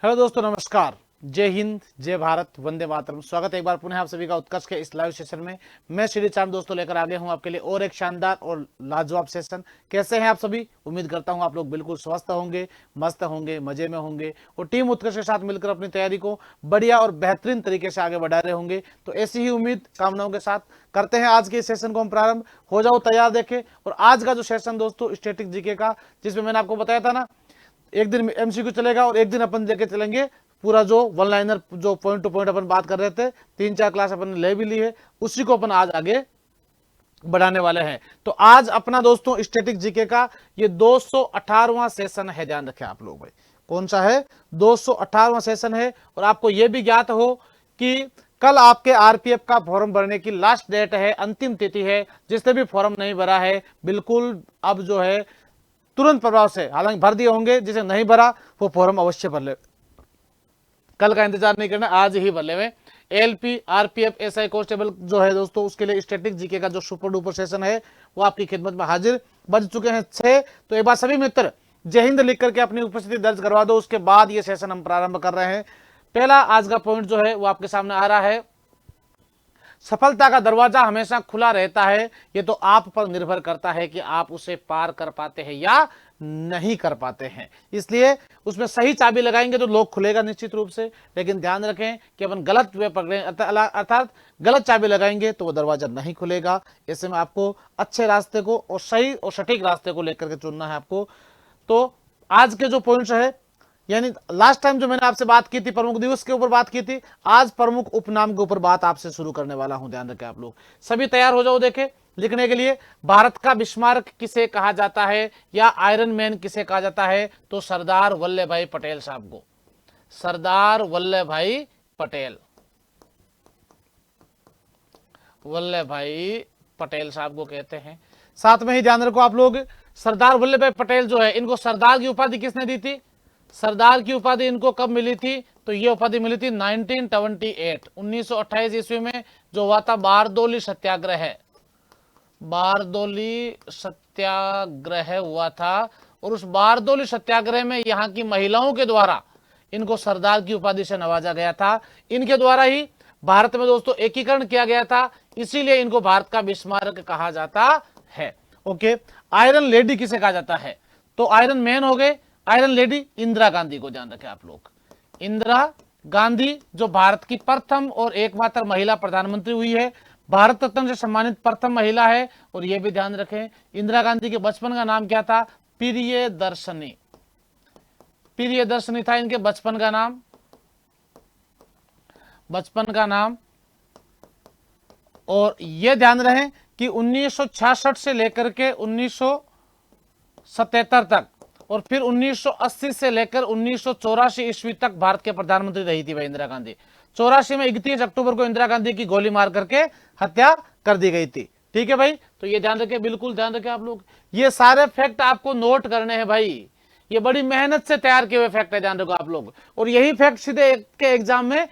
Hello दोस्तों, नमस्कार। जय हिंद, जय भारत, वंदे मातरम। स्वागत है एक बार पुनः आप सभी का उत्कर्ष के इस लाइव सेशन में। मैं श्री चांद दोस्तों लेकर आ गया हूं आपके लिए और एक शानदार और लाजवाब सेशन। कैसे हैं आप सभी? उम्मीद करता हूं आप लोग बिल्कुल स्वस्थ होंगे, मस्त होंगे, मजे में होंगे और टीम उत्कर्ष के साथ मिलकर अपनी तैयारी को बढ़िया और बेहतरीन तरीके से आगे बढ़ा रहे होंगे। तो ऐसी ही उम्मीद कामनाओं के साथ करते हैं आज के इस सेशन को हम प्रारंभ। हो जाओ तैयार देखे। और आज का जो सेशन दोस्तों स्टैटिक जीके का, जिसमें मैंने आपको बताया था ना, एक दिन एमसीक्यू चलेगा और एक दिन अपन लेके चलेंगे पूरा जो वन लाइनर, जो पॉइंट टू पॉइंट अपन बात कर रहे थे, 3-4 क्लास अपन ले भी ली है, उसी को अपन आज आगे बढ़ाने वाले हैं। तो आज अपना दोस्तों स्टैटिक जीके का ये 218वां सेशन है। ध्यान रखें आप लोग भाई, कौन सा है? 218वां सेशन है। और आपको यह भी ज्ञात हो कि कल आपके आरपीएफ का फॉर्म भरने की लास्ट डेट है, अंतिम तिथि है। जिसने भी फॉर्म नहीं भरा है बिल्कुल अब जो है तुरंत प्रभाव से, हालांकि भर दिए होंगे, जिसे नहीं भरा वो फॉर्म अवश्य भर ले। कल का इंतजार नहीं करना, आज ही भर ले। एलपी, आरपीएफ, एसआई कांस्टेबल जो है दोस्तों, उसके लिए स्टैटिक जीके का जो सुपर डुपर सेशन है वो आपकी खिदमत में हाजिर। बज चुके हैं 6। तो एक बार सभी मित्र जय हिंद लिख करके अपनी उपस्थिति दर्ज करवा दो। उसके बाद ये सेशन हम प्रारंभ कर रहे हैं। पहला आज का पॉइंट जो है वो आपके सामने आ रहा है। सफलता का दरवाजा हमेशा खुला रहता है, ये तो आप पर निर्भर करता है कि आप उसे पार कर पाते हैं या नहीं कर पाते हैं। इसलिए उसमें सही चाबी लगाएंगे तो लोग खुलेगा निश्चित रूप से, लेकिन ध्यान रखें कि अपन गलत वे पकड़े, अर्थात गलत चाबी लगाएंगे तो वो दरवाजा नहीं खुलेगा। ऐसे में आपको अच्छे रास्ते को और सही और सटीक रास्ते को लेकर के चुनना है आपको। तो आज के जो पॉइंट्स है, यानी लास्ट टाइम जो मैंने आपसे बात की थी प्रमुख दिवस के ऊपर बात की थी, आज प्रमुख उपनाम के ऊपर बात आपसे शुरू करने वाला हूं। ध्यान रखें आप लोग सभी तैयार हो जाओ। देखे लिखने के लिए, भारत का बिस्मार्क किसे कहा जाता है या आयरन मैन किसे कहा जाता है? तो सरदार वल्लभ भाई पटेल साहब को, सरदार वल्लभ भाई पटेल, वल्लभ भाई पटेल साहब को कहते हैं। साथ में ही ध्यान रखो आप लोग, सरदार वल्लभ भाई पटेल जो है, इनको सरदार की उपाधि किसने दी थी? सरदार की उपाधि इनको कब मिली थी? तो ये उपाधि मिली थी 1928, 1928 ईस्वी में, जो हुआ था बारदोली सत्याग्रह है। बारदोली सत्याग्रह हुआ था और उस बारदोली सत्याग्रह में यहाँ की महिलाओं के द्वारा इनको सरदार की उपाधि से नवाजा गया था। इनके द्वारा ही भारत में दोस्तों एकीकरण किया गया था, इसीलिए इनको भारत का बिस्मार्क कहा जाता है। ओके, आयरन लेडी किसे कहा जाता है? तो आयरन मैन हो गए, आयरन लेडी इंदिरा गांधी को। ध्यान रखें आप लोग, इंदिरा गांधी जो भारत की प्रथम और एकमात्र महिला प्रधानमंत्री हुई है, भारत रत्न से सम्मानित प्रथम महिला है। और यह भी ध्यान रखें, इंदिरा गांधी के बचपन का नाम क्या था? प्रियदर्शनी, प्रियदर्शनी था इनके बचपन का नाम, बचपन का नाम। और यह ध्यान रहे कि 1966 से लेकर के 1977 तक और फिर 1980 से लेकर 1984 ईस्वी तक भारत के प्रधानमंत्री रही थी भाई इंदिरा गांधी। 84 में 31 अक्टूबर को इंदिरा गांधी की गोली मार करके हत्या कर दी गई थी। ठीक है भाई, तो ये ध्यान रखें, बिल्कुल ध्यान रखें आप लोग। ये सारे फैक्ट आपको नोट करने हैं भाई, ये बड़ी मेहनत से तैयार किए हुए फैक्ट है, ध्यान रखो आप लोग। और यही फैक्ट सीधे के एग्जाम में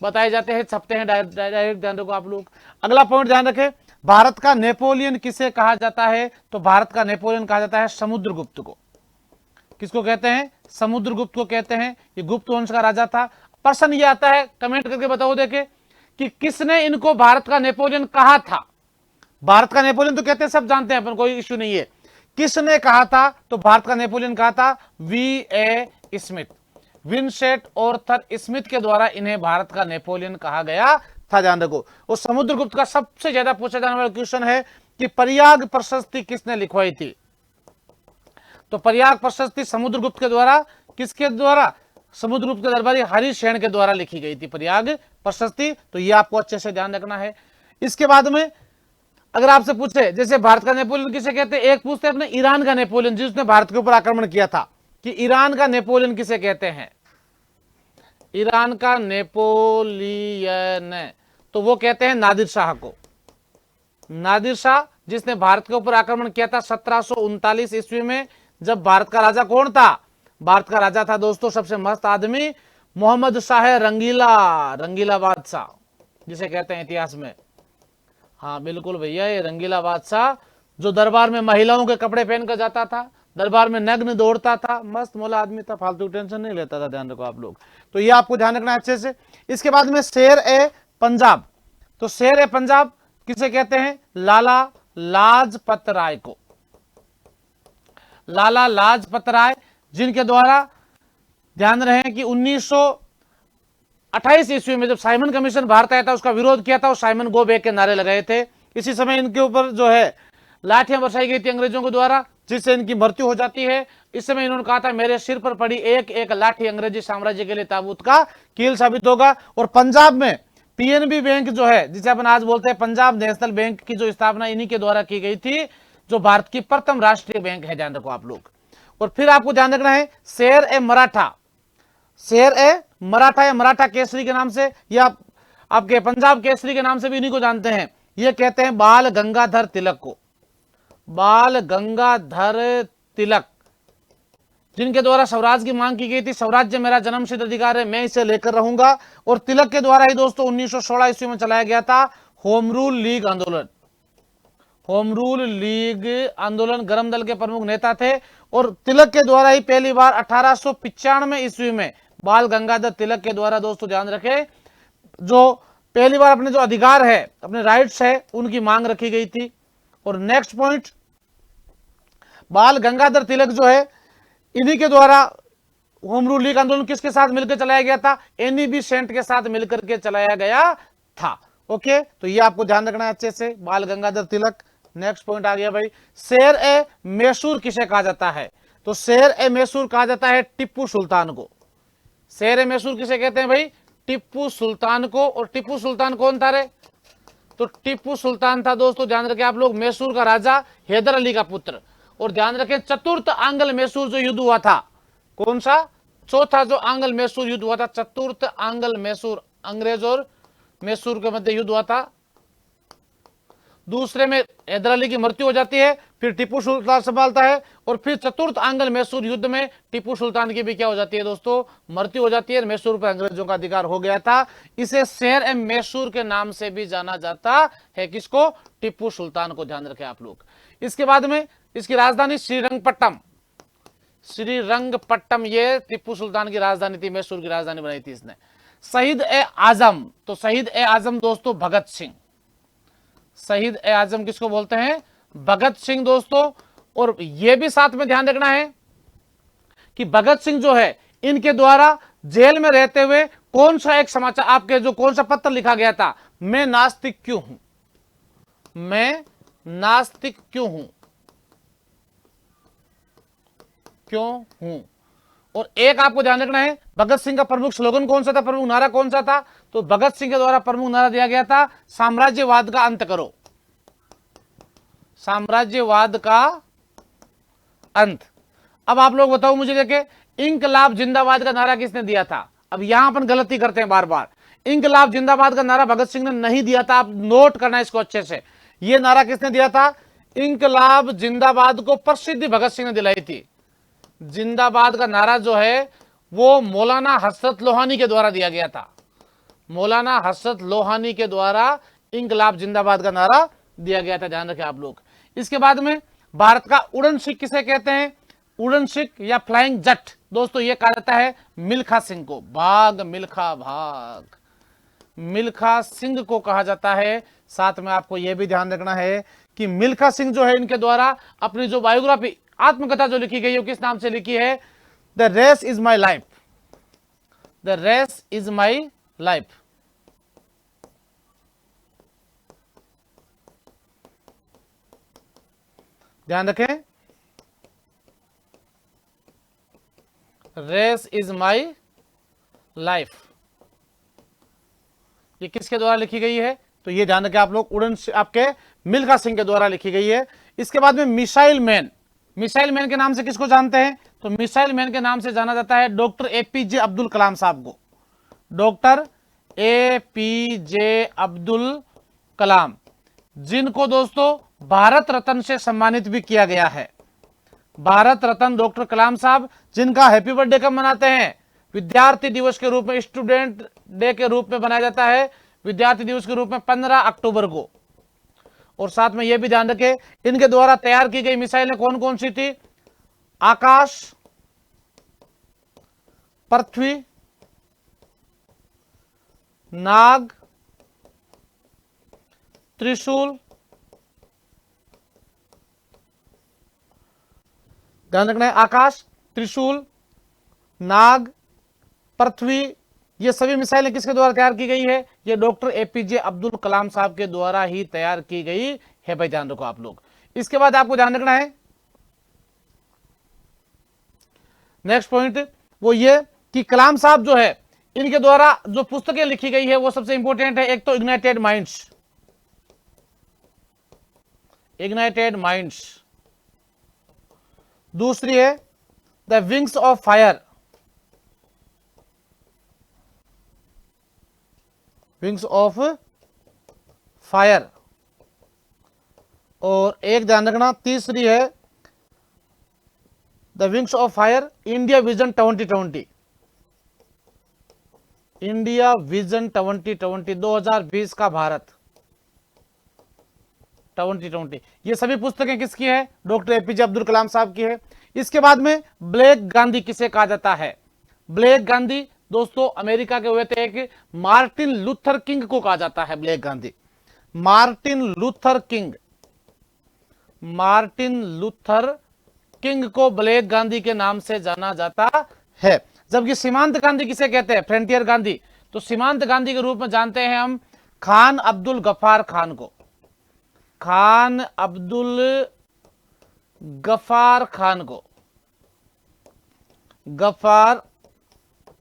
बताए जाते हैं, छपते हैं डायरेक्ट, ध्यान रखो आप लोग। अगला पॉइंट ध्यान रखें, भारत का नेपोलियन किसे कहा जाता है? तो भारत का नेपोलियन कहा जाता है समुद्रगुप्त को। किसको कहते हैं? समुद्रगुप्त को कहते हैं। ये गुप्त वंश का राजा था। प्रश्न ये आता है, कमेंट करके बताओ देखे, कि किसने इनको भारत का नेपोलियन कहा था? भारत का नेपोलियन तो कहते हैं, सब जानते हैं अपन, कोई इश्यू नहीं है। किसने कहा था? तो भारत का नेपोलियन कहा था V A. Smith, Vincent Arthur Smith के द्वारा इन्हें भारत का नेपोलियन कहा गया था। ध्यान रखो। और समुद्रगुप्त का सबसे ज्यादा पूछा जाने वाला क्वेश्चन है कि प्रयाग प्रशस्ति किसने लिखवाई थी? तो प्रयाग प्रशस्ति समुद्रगुप्त के द्वारा, किसके द्वारा? समुद्रगुप्त के दरबारी हरिसेन के द्वारा लिखी गई थी प्रयाग प्रशस्ति। तो ये आपको अच्छे से ध्यान रखना है। इसके बाद में अगर आपसे पूछे, जैसे भारत का नेपोलियन किसे कहते हैं, एक पूछते हैं अपने ईरान का नेपोलियन जिसने भारत के ऊपर आक्रमण किया था, कि ईरान का नेपोलियन किसे कहते हैं? ईरान का नेपोलियन, तो वो कहते हैं नादिर शाह को। नादिर शाह जिसने भारत के ऊपर आक्रमण किया था 1739 ईस्वी में। जब भारत का राजा कौन था? भारत का राजा था दोस्तों सबसे मस्त आदमी मोहम्मद शाह रंगीला, रंगीला बादशाह जिसे कहते हैं इतिहास में। हाँ बिल्कुल भैया, ये रंगीला बादशाह जो दरबार में महिलाओं के कपड़े पहनकर जाता था, दरबार में नग्न दौड़ता था, मस्त मौला आदमी था, फालतू टेंशन नहीं लेता था, ध्यान रखो आप लोग। तो ये आपको ध्यान रखना है अच्छे से। इसके बाद में शेर ए पंजाब, तो शेर ए पंजाब किसे कहते हैं? लाला लाजपत राय को, लाला लाजपत राय, जिनके द्वारा ध्यान रहे कि 1928 ईस्वी में जब साइमन कमीशन भारत आया था, उसका विरोध किया था और साइमन गो बैक के नारे लगाए थे। इसी समय इनके ऊपर जो है लाठियां बरसाई गई थी अंग्रेजों के द्वारा, जिससे इनकी मृत्यु हो जाती है। इस समय इन्होंने कहा था मेरे सिर पर पड़ी एक एक लाठी अंग्रेजी साम्राज्य के लिए ताबूत का कील साबित होगा। और पंजाब में पीएनबी बैंक जो है, जिसे अपन आज बोलते हैं पंजाब नेशनल बैंक, की जो स्थापना इन्हीं के द्वारा की गई थी, जो भारत की प्रथम राष्ट्रीय बैंक है, ध्यान रखो आप लोग। और फिर आपको ध्यान रखना है शेर ए मराठा, शेर ए मराठा या मराठा केसरी के नाम से, या आपके पंजाब केसरी के नाम से भी इन्हीं को जानते हैं। ये कहते हैं बाल गंगाधर तिलक को, बाल गंगाधर तिलक, जिनके द्वारा स्वराज की मांग की गई थी। स्वराज्य मेरा जन्मसिद्ध अधिकार है, मैं इसे लेकर रहूंगा। और तिलक के द्वारा ही दोस्तों 1916 ईस्वी में चलाया गया था होम रूल लीग आंदोलन, होम रूल लीग आंदोलन। गरम दल के प्रमुख नेता थे और तिलक के द्वारा ही पहली बार 1895 ईस्वी में बाल गंगाधर तिलक के द्वारा, दोस्तों ध्यान रखें, जो पहली बार अपने जो अधिकार है, अपने राइट्स है, उनकी मांग रखी गई थी। और नेक्स्ट पॉइंट, बाल गंगाधर तिलक जो है, इन्हीं के द्वारा होम रूल लीग आंदोलन किसके साथ मिलकर चलाया गया था? एनी बेसेंट के साथ मिलकर के चलाया गया था। ओके, तो ये आपको ध्यान रखना है अच्छे से, बाल गंगाधर तिलक। नेक्स्ट पॉइंट आ गया भाई, शेर ए मैसूर किसे कहा जाता है? तो शेर ए मैसूर कहा जाता है टिप्पू सुल्तान को। शेर ए मैसूर किसे कहते हैं भाई? टिप्पू सुल्तान को। और टिप्पू सुल्तान कौन था रे? तो टिप्पू सुल्तान था दोस्तों, ध्यान रखें आप लोग, मैसूर का राजा, हैदर अली का पुत्र। और ध्यान रखें चतुर्थ आंग्ल मैसूर जो युद्ध हुआ था, कौन सा? चौथा जो आंग्ल मैसूर युद्ध हुआ था, चतुर्थ आंग्ल मैसूर, अंग्रेज और मैसूर के मध्य युद्ध हुआ था। दूसरे में हैदर अली की मृत्यु हो जाती है, फिर टिप्पू सुल्तान संभालता है, और फिर चतुर्थ आंग्ल मैसूर युद्ध में टिप्पू सुल्तान की भी क्या हो जाती है दोस्तों? मृत्यु हो जाती है। मैसूर पर अंग्रेजों का अधिकार हो गया था। इसे शेर ए मैसूर के नाम से भी जाना जाता है। किसको? टिप्पू सुल्तान को, ध्यान रखें आप लोग। इसके बाद में इसकी राजधानी श्रीरंगपट्टम, श्रीरंगपट्टम ये टिप्पू सुल्तान की राजधानी थी, मैसूर की राजधानी बनाई थी इसने। शहीद ए आजम, तो शहीद ए आजम दोस्तों भगत सिंह, शहीद ए आजम किसको बोलते हैं? भगत सिंह दोस्तों। और यह भी साथ में ध्यान रखना है कि भगत सिंह जो है, इनके द्वारा जेल में रहते हुए कौन सा एक समाचार, आपके जो कौन सा पत्र लिखा गया था? मैं नास्तिक क्यों हूं, मैं नास्तिक क्यों हूं, क्यों हूं। और एक आपको ध्यान रखना है, भगत सिंह का प्रमुख स्लोगन कौन सा था, प्रमुख नारा कौन सा था? तो भगत सिंह के द्वारा प्रमुख नारा दिया गया था साम्राज्यवाद का अंत करो, साम्राज्यवाद का अंत। अब आप लोग बताओ मुझे, देखे इंकलाब जिंदाबाद का नारा किसने दिया था? अब यहां अपन गलती करते हैं बार बार। इंकलाब जिंदाबाद का नारा भगत सिंह ने नहीं दिया था, आप नोट करना इसको अच्छे से। यह नारा किसने दिया था? इंकलाब जिंदाबाद को प्रसिद्धि भगत सिंह ने दिलाई थी। जिंदाबाद का नारा जो है वो मौलाना हसरत लोहानी के द्वारा दिया गया था, मौलाना हसरत लोहानी के द्वारा इंकलाब जिंदाबाद का नारा दिया गया था, ध्यान रखें आप लोग। इसके बाद में भारत का उड़न सिख किसे कहते हैं? उड़न सिख या फ्लाइंग जट दोस्तों, ये कहा जाता है मिल्खा सिंह को। भाग मिल्खा भाग, मिल्खा सिंह को कहा जाता है। साथ में आपको यह भी ध्यान रखना है कि मिल्खा सिंह जो है, इनके द्वारा अपनी जो बायोग्राफी, आत्मकथा जो लिखी गई है, किस नाम से लिखी है? The race is my life, the race is my life. ध्यान रखें, रेस इज माई लाइफ, ये किसके द्वारा लिखी गई है? तो ये ध्यान रखें आप लोग, उड़न आपके मिल्खा सिंह के द्वारा लिखी गई है। इसके बाद में मिसाइल मैन, मिसाइल मैन के नाम से किसको जानते हैं? तो मिसाइल मैन के नाम से जाना जाता है डॉक्टर एपीजे अब्दुल कलाम साहब को, डॉक्टर एपीजे अब्दुल कलाम, जिनको दोस्तों भारत रत्न से सम्मानित भी किया गया है। भारत रत्न डॉक्टर कलाम साहब, जिनका हैप्पी बर्थडे कब मनाते हैं? विद्यार्थी दिवस के रूप में, स्टूडेंट डे के रूप में मनाया जाता है, विद्यार्थी दिवस के रूप में 15 अक्टूबर को। और साथ में यह भी ध्यान रखें, इनके द्वारा तैयार की गई मिसाइलें कौन कौन सी थी? आकाश, पृथ्वी, नाग, त्रिशूल, ध्यान रखना है, आकाश, त्रिशूल, नाग, पृथ्वी, ये सभी मिसाइलें किसके द्वारा तैयार की गई है? ये डॉक्टर एपीजे अब्दुल कलाम साहब के द्वारा ही तैयार की गई है भाई, ध्यान रखो आप लोग। इसके बाद आपको ध्यान रखना है नेक्स्ट पॉइंट वो ये कि कलाम साहब जो है इनके द्वारा जो पुस्तकें लिखी गई है वो सबसे इंपॉर्टेंट है। एक तो इग्नाइटेड माइंड्स, इग्नाइटेड माइंड्स, दूसरी है the wings of fire, wings of fire, और एक ध्यान रखना तीसरी है the wings of fire India vision 2020, India vision 2020, 2020 का भारत 2020। ये सभी पुस्तकें किसकी है? डॉक्टर एपीजे अब्दुल कलाम साहब की है। इसके बाद में ब्लैक गांधी किसे कहा जाता है? ब्लैक गांधी दोस्तों अमेरिका के हुए थे, एक मार्टिन लूथर किंग को कहा जाता है black Gandhi. Martin Luther king, Martin Luther king को ब्लैक गांधी के नाम से जाना जाता है। जबकि सीमांत गांधी किसे कहते हैं? फ्रंटियर गांधी। तो सीमांत गांधी के रूप में जानते हैं हम खान अब्दुल गफ्फार खान को, खान अब्दुल गफ्फार खान को, गफ्फार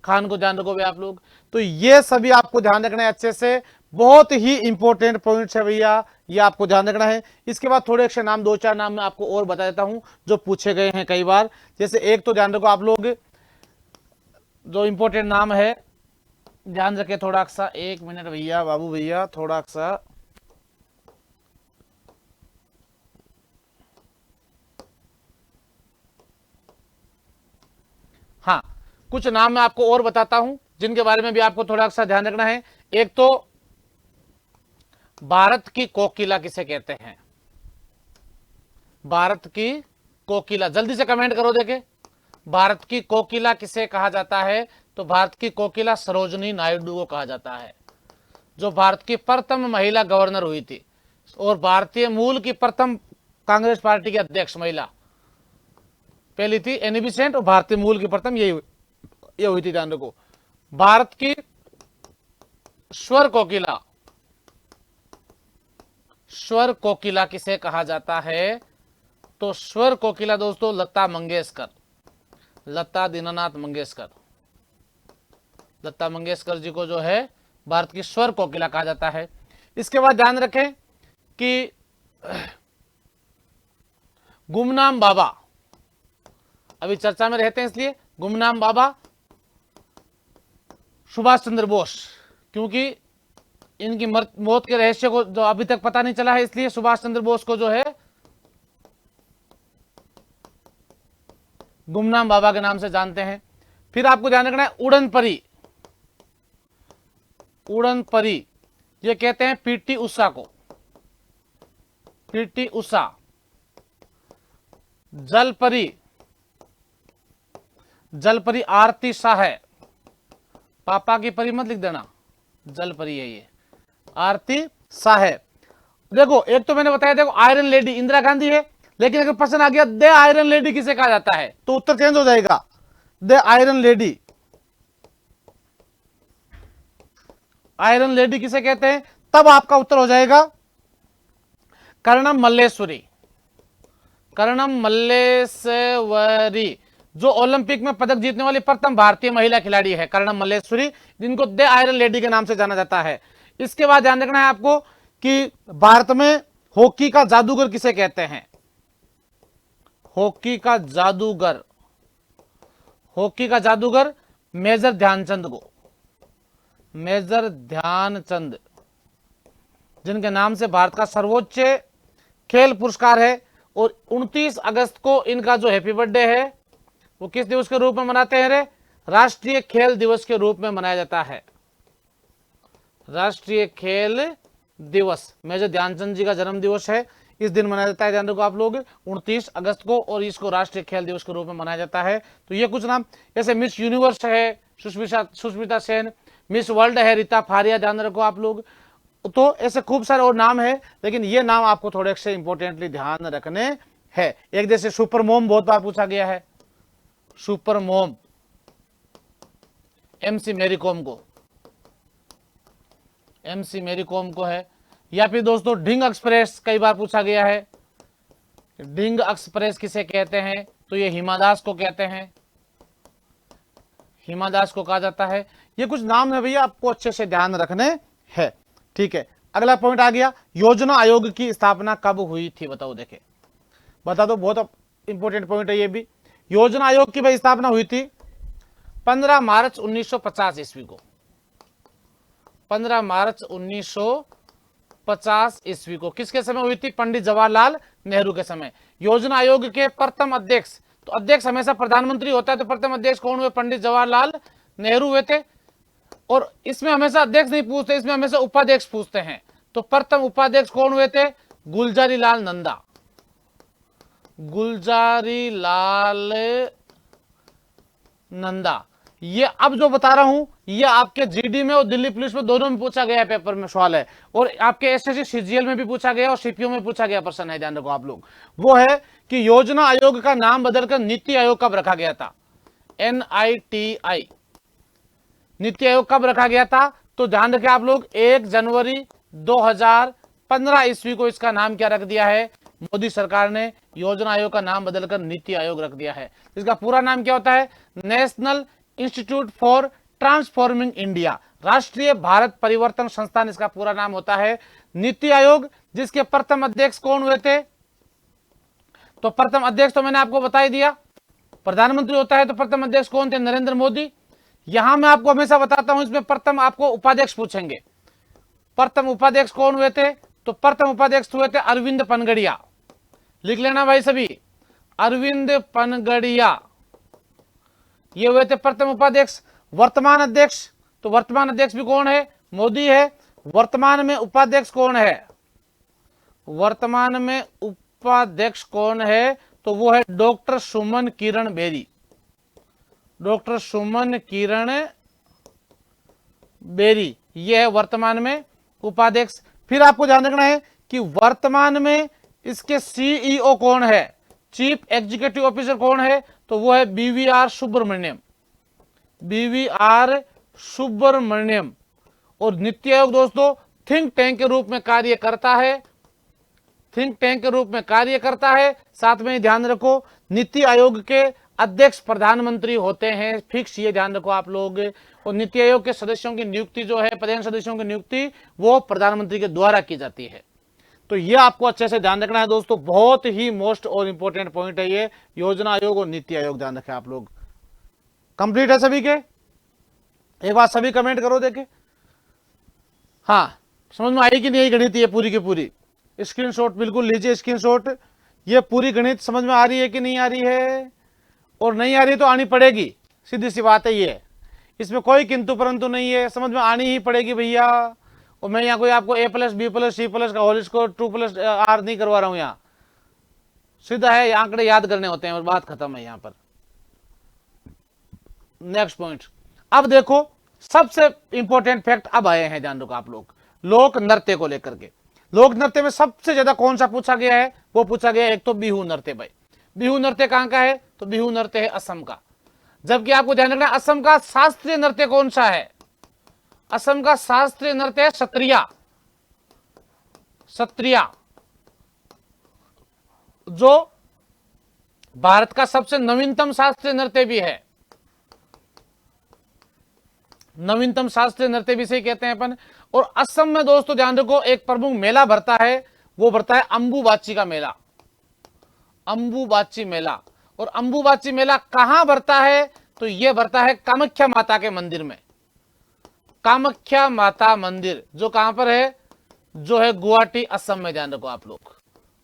खान को ध्यान रखो भैया आप लोग। तो ये सभी आपको ध्यान रखना है अच्छे से, बहुत ही इंपॉर्टेंट पॉइंट्स है भैया, ये आपको ध्यान रखना है। इसके बाद थोड़े अक्षर नाम, दो चार नाम मैं आपको और बता देता हूं जो पूछे गए हैं कई बार। जैसे एक तो ध्यान रखो आप लोग, जो इंपॉर्टेंट नाम है ध्यान रखे थोड़ा सा, एक मिनट भैया, बाबू भैया थोड़ा सा, हाँ कुछ नाम मैं आपको और बताता हूं जिनके बारे में भी आपको थोड़ा सा ध्यान रखना है। एक तो भारत की कोकिला किसे कहते हैं? भारत की कोकिला, जल्दी से कमेंट करो देखे, भारत की कोकिला किसे कहा जाता है? तो भारत की कोकिला सरोजनी नायडू को कहा जाता है, जो भारत की प्रथम महिला गवर्नर हुई थी और भारतीय मूल की प्रथम कांग्रेस पार्टी की अध्यक्ष महिला पहली थी एनी बेसेंट, और भारतीय मूल की प्रथम ये हुई थी, ध्यान रखो। भारत की स्वर कोकिला, स्वर कोकिला किसे कहा जाता है? तो स्वर कोकिला दोस्तों लता मंगेशकर, लता दीनानाथ मंगेशकर, लता मंगेशकर जी को जो है भारत की स्वर कोकिला कहा जाता है। इसके बाद ध्यान रखें कि गुमनाम बाबा अभी चर्चा में रहते हैं, इसलिए गुमनाम बाबा सुभाष चंद्र बोस, क्योंकि इनकी मौत के रहस्य को जो अभी तक पता नहीं चला है, इसलिए सुभाष चंद्र बोस को जो है गुमनाम बाबा के नाम से जानते हैं। फिर आपको ध्यान रखना है उड़न परी, उड़न परी ये कहते हैं पीटी उषा को, पीटी उषा। जलपरी, जलपरी आरती शाह है, पापा की परी मत लिख देना, जलपरी है ये, आरती शाह है। देखो एक तो मैंने बताया, देखो आयरन लेडी इंदिरा गांधी है, लेकिन अगर प्रश्न आ गया द आयरन लेडी किसे कहा जाता है, तो उत्तर चेंज हो जाएगा, the iron lady, iron lady किसे कहते हैं, तब आपका उत्तर हो जाएगा कर्णम मल्लेश्वरी, कर्णम मल्लेश्वरी, जो ओलंपिक में पदक जीतने वाली प्रथम भारतीय महिला खिलाड़ी है, कर्णम मल्लेश्वरी, जिनको द आयरन लेडी के नाम से जाना जाता है। इसके बाद ध्यान रखना है आपको कि भारत में हॉकी का जादूगर किसे कहते हैं? हॉकी का जादूगर, हॉकी का जादूगर मेजर ध्यानचंद को, मेजर ध्यानचंद, जिनके नाम से भारत का सर्वोच्च खेल पुरस्कार है। और 29 अगस्त को इनका जो हैप्पी बर्थडे है वो किस दिवस के रूप में मनाते हैं रे? राष्ट्रीय खेल दिवस के रूप में मनाया जाता है, राष्ट्रीय खेल दिवस। मेजर ध्यानचंद जी का जन्म दिवस है, इस दिन मनाया जाता है, ध्यान रखो आप लोग 29 अगस्त को, और इसको राष्ट्रीय खेल दिवस के रूप में मनाया जाता है। तो ये कुछ नाम, जैसे मिस यूनिवर्स है सुष्मिता सेन, मिस वर्ल्ड है रीता फारिया, ध्यान रखो आप लोग। तो ऐसे खूब सारे और नाम है, लेकिन ये नाम आपको थोड़े से इंपॉर्टेंटली ध्यान रखने हैं। एक जैसे सुपर मोम बहुत बार पूछा गया है, सुपर मोम एमसी मैरी कॉम को है। या फिर दोस्तों ढिंग एक्सप्रेस कई बार पूछा गया है, ढिंग एक्सप्रेस किसे कहते हैं, तो ये हिमा दास को कहते हैं, हिमा दास को कहा जाता है। ये कुछ नाम है भैया, आपको अच्छे से ध्यान रखने हैं, ठीक है। अगला पॉइंट आ गया, योजना आयोग की स्थापना कब हुई थी, बताओ, देखे बता दो, बहुत इंपॉर्टेंट पॉइंट है ये भी। योजना आयोग की भाई स्थापना हुई थी 15 मार्च 1950 ईस्वी को, 15 मार्च 1950 ईस्वी को। किसके समय हुई थी, पंडित जवाहरलाल नेहरू के समय। योजना आयोग के प्रथम अध्यक्ष, तो अध्यक्ष हमेशा प्रधानमंत्री होता है, तो प्रथम अध्यक्ष कौन हुए, पंडित जवाहरलाल नेहरू हुए थे। और इसमें हमेशा अध्यक्ष नहीं पूछते, इसमें हमेशा उपाध्यक्ष पूछते हैं। तो प्रथम उपाध्यक्ष कौन हुए थे, गुलजारी लाल नंदा, गुलजारी लाल नंदा। ये अब जो बता रहा हूं, ये आपके जीडी में और दिल्ली पुलिस में दोनों में पूछा गया है, पेपर में सवाल है, और आपके एसएससी सीजीएल में भी पूछा गया और सीपीओ में पूछा गया प्रश्न है, ध्यान रखो आप लोग। वो है कि योजना आयोग का नाम बदलकर नीति आयोग कब रखा गया था, NITI, नीति आयोग कब रखा गया था, तो ध्यान रखें आप लोग 1 जनवरी 2015 ईस्वी को इसका नाम क्या रख दिया है, मोदी सरकार ने योजना आयोग का नाम बदलकर नीति आयोग रख दिया है। इसका पूरा नाम क्या होता है, national institute for transforming India, राष्ट्रीय भारत परिवर्तन संस्थान इसका पूरा नाम होता है। नीति आयोग जिसके प्रथम अध्यक्ष कौन हुए थे, तो प्रथम अध्यक्ष तो मैंने आपको बता ही दिया, प्रधानमंत्री होता है, तो प्रथम अध्यक्ष कौन थे, नरेंद्र मोदी। यहां मैं आपको हमेशा बताता हूं, इसमें प्रथम आपको उपाध्यक्ष पूछेंगे, प्रथम उपाध्यक्ष कौन हुए थे, तो प्रथम उपाध्यक्ष हुए थे अरविंद पनगड़िया, लिख लेना भाई सभी, अरविंद पनगड़िया, ये हुए थे प्रथम उपाध्यक्ष। वर्तमान अध्यक्ष, तो वर्तमान अध्यक्ष भी कौन है, मोदी है। वर्तमान में उपाध्यक्ष कौन है, वर्तमान में उपाध्यक्ष कौन है, तो वो है डॉक्टर सुमन किरण बेरी, डॉक्टर सुमन किरण बेरी, ये है वर्तमान में उपाध्यक्ष। फिर आपको ध्यान रखना है कि वर्तमान में इसके सीईओ कौन है, चीफ एग्जीक्यूटिव ऑफिसर कौन है, तो वो है BVR सुब्रमण्यम, BVR सुब्रमण्यम। और नीति आयोग दोस्तों थिंक टैंक के रूप में कार्य करता है, थिंक टैंक के रूप में कार्य करता है। साथ में ध्यान रखो नीति आयोग के अध्यक्ष प्रधानमंत्री होते हैं, फिक्स, ये ध्यान रखो आप लोग। और नीति आयोग के सदस्यों की नियुक्ति जो है, पदेन सदस्यों की नियुक्ति वो प्रधानमंत्री के द्वारा की जाती है। तो ये आपको अच्छे से ध्यान रखना है दोस्तों, बहुत ही मोस्ट और इंपॉर्टेंट पॉइंट है ये, योजना आयोग और नीति आयोग, ध्यान रखें आप लोग। कंप्लीट है सभी के, एक बार सभी कमेंट करो देखे, हाँ समझ में आई कि नहीं आई गणित, ये पूरी की पूरी स्क्रीनशॉट बिल्कुल लीजिए, स्क्रीनशॉट। ये पूरी गणित समझ में आ रही है कि नहीं आ रही है, और नहीं आ रही तो आनी पड़ेगी, सीधी सी बात है ये, इसमें कोई किंतु परंतु नहीं है, समझ में आनी ही पड़ेगी भैया। और मैं यहाँ कोई आपको A+B+C+ का होल स्क्वायर 2+R नहीं करवा रहा हूं, यहाँ सीधा है, आंकड़े याद करने होते हैं और बात खत्म है यहाँ पर। नेक्स्ट पॉइंट, अब देखो सबसे इंपॉर्टेंट फैक्ट अब आए हैं, ध्यान रखो आप लोग, लोक नृत्य को लेकर के। लोक नृत्य में सबसे ज्यादा कौन सा पूछा गया है, वो पूछा गया है एक तो बिहू नृत्य भाई। बिहू नृत्य कहां का है, तो बिहू नृत्य है असम का। जबकि आपको ध्यान रखना असम का शास्त्रीय नृत्य कौन सा है, असम का शास्त्रीय नृत्य है सत्रिया, सत्रिया जो भारत का सबसे नवीनतम शास्त्रीय नृत्य भी है, नवीनतम शास्त्रीय नृत्य भी से कहते हैं अपन। और असम में दोस्तों ध्यान रखो एक प्रमुख मेला भरता है, वो भरता है अंबुबाची का मेला, अंबुबाची मेला। और अंबुबाची मेला कहां भरता है, तो यह भरता है कामाख्या माता के मंदिर में, कामाख्या माता मंदिर जो कहां पर है, जो है गुवाहाटी असम में, ध्यान रखो आप लोग,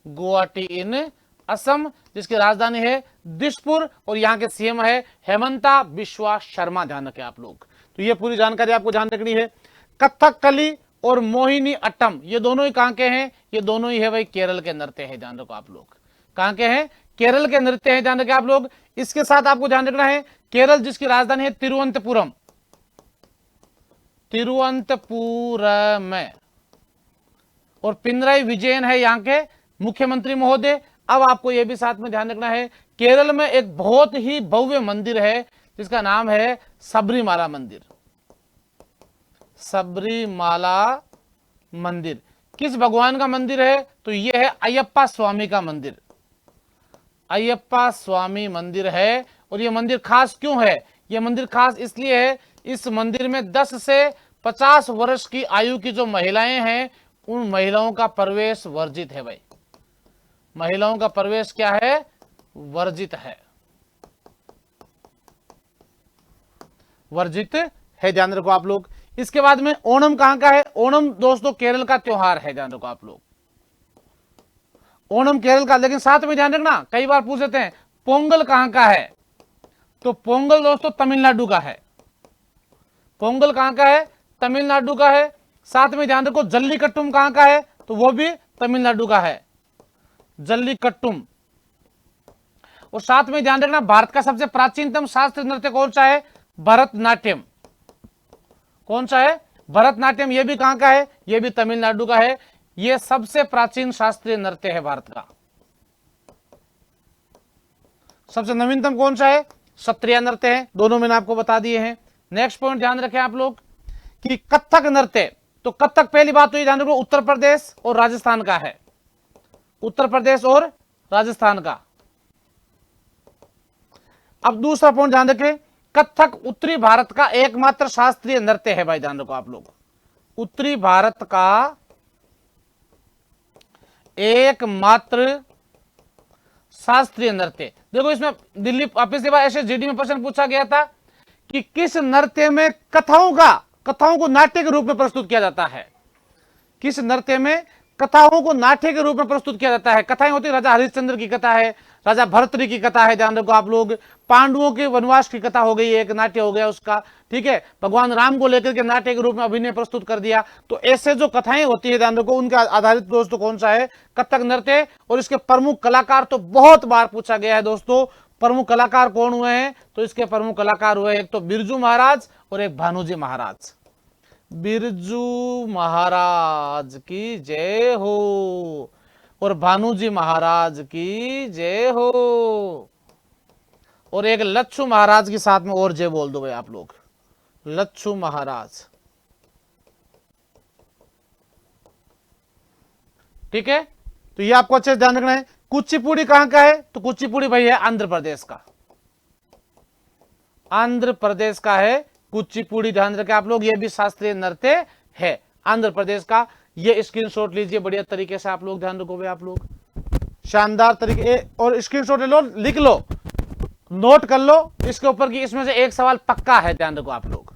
गुवाहाटी इन असम, जिसकी राजधानी है दिसपुर, और यहां के सीएम है हेमंता बिश्वा शर्मा, ध्यान रखें आप लोग। तो ये पूरी जानकारी आपको ध्यान रखनी है। कथकली और मोहिनी अट्टम, ये दोनों ही कहां के हैं? ये दोनों ही है भाई केरल के नृत्य है, ध्यान रखो आप लोग। कहां के हैं? केरल के नृत्य है, ध्यान रखें आप लोग। इसके साथ आपको ध्यान रखना है केरल जिसकी राजधानी है तिरुवनंतपुरम, तिरुवनंतपुरम, और पिनराई विजयन है यहां के मुख्यमंत्री महोदय। अब आपको यह भी साथ में ध्यान रखना है केरल में एक बहुत ही भव्य मंदिर है जिसका नाम है सबरीमाला मंदिर। सबरीमाला मंदिर किस भगवान का मंदिर है? तो यह है अयप्पा स्वामी का मंदिर, अयप्पा स्वामी मंदिर है। और यह मंदिर खास क्यों है? यह मंदिर खास इसलिए है, इस मंदिर में 10 से 50 वर्ष की आयु की जो महिलाएं हैं उन महिलाओं का प्रवेश वर्जित है भाई। महिलाओं का प्रवेश क्या है? वर्जित है, वर्जित है, ध्यान रखो आप लोग। इसके बाद में ओणम कहां का है? ओणम दोस्तों केरल का त्योहार है, ध्यान रखो आप लोग। ओणम केरल का, लेकिन साथ में ध्यान रखना कई बार पूछ लेते हैं पोंगल कहां का है? तो पोंगल दोस्तों तमिलनाडु का है। पोंगल कहां का है? तमिलनाडु का है। साथ में ध्यान रखो जल्लीकट्टुम कहां का है? तो वो भी तमिलनाडु का है, जल्लीकट्टुम। और साथ में ध्यान रखना भारत का सबसे प्राचीनतम शास्त्रीय नृत्य कौन सा है? भरतनाट्यम। कौन सा है? भरतनाट्यम। यह भी कहां का है? यह भी तमिलनाडु का है। यह सबसे प्राचीन शास्त्रीय नृत्य है भारत का। सबसे नवीनतम कौन सा है? सत्रिया नृत्य है। दोनों मैंने आपको बता दिए हैं। नेक्स्ट पॉइंट ध्यान रखें आप लोग कि कथक नृत्य, तो कथक पहली बात तो ये ध्यान रखो उत्तर प्रदेश और राजस्थान का है, उत्तर प्रदेश और राजस्थान का। अब दूसरा पॉइंट ध्यान रखें, कथक उत्तरी भारत का एकमात्र शास्त्रीय नृत्य है भाई, ध्यान रखो आप लोग। उत्तरी भारत का एकमात्र शास्त्रीय नृत्य। देखो इसमें दिल्ली पिछली बार ऐसे जीडी में प्रश्न पूछा गया था कि किस नृत्य में कथाओं को नाट्य के रूप में प्रस्तुत किया जाता है? किस नृत्य में कथाओं को नाट्य के रूप में प्रस्तुत किया जाता है? कथाएं होती है, राजा हरिश्चंद्र की कथा है, राजा भर्तृहरि की कथा है, ध्यान रखो आप लोग। पांडवों के वनवास की कथा हो गई, एक नाट्य हो गया उसका, ठीक है। भगवान राम को लेकर के नाट्य के रूप में अभिनय प्रस्तुत कर दिया। तो ऐसे जो कथाएं होती है ध्यान रखो उनके आधारित दोस्तों कौन सा है? कथक नृत्य। और इसके प्रमुख कलाकार तो बहुत बार पूछा गया है दोस्तों, प्रमुख कलाकार कौन हुए हैं? तो इसके प्रमुख कलाकार हुए एक तो बिरजू महाराज और एक भानुजी महाराज। बिरजू महाराज की जय हो और भानुजी महाराज की जय हो। और एक लच्छू महाराज के साथ में और जय बोल दो भाई आप लोग, लच्छू महाराज, ठीक है। तो ये आपको अच्छे से ध्यान रखना है। कुचिपुड़ी कहां का है? तो कुचिपुड़ी भाई है आंध्र प्रदेश का, आंध्र प्रदेश का है कुचिपुड़ी, ध्यान रखें आप लोग। ये भी शास्त्रीय नृत्य है आंध्र प्रदेश का। ये स्क्रीनशॉट लीजिए बढ़िया तरीके से आप लोग, ध्यान रखोगे आप लोग शानदार तरीके, और स्क्रीनशॉट ले लो, लिख लो, नोट कर लो इसके ऊपर कि इसमें से एक सवाल पक्का है, ध्यान रखो आप लोग।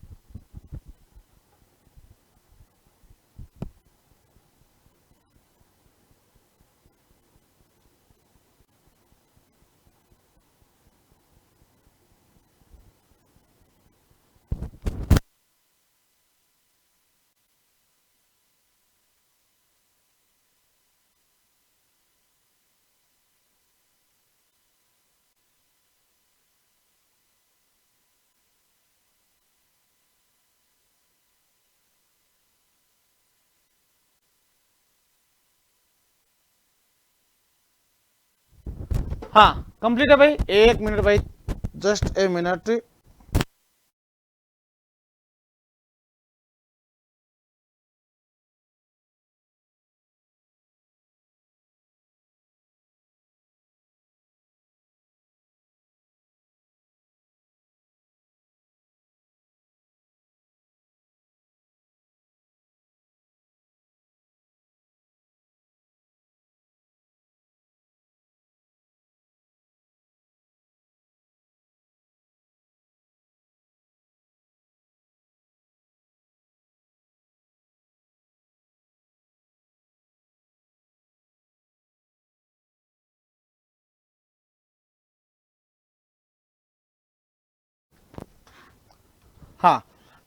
हाँ कंप्लीट है भाई, एक मिनट भाई, जस्ट ए मिनट। हाँ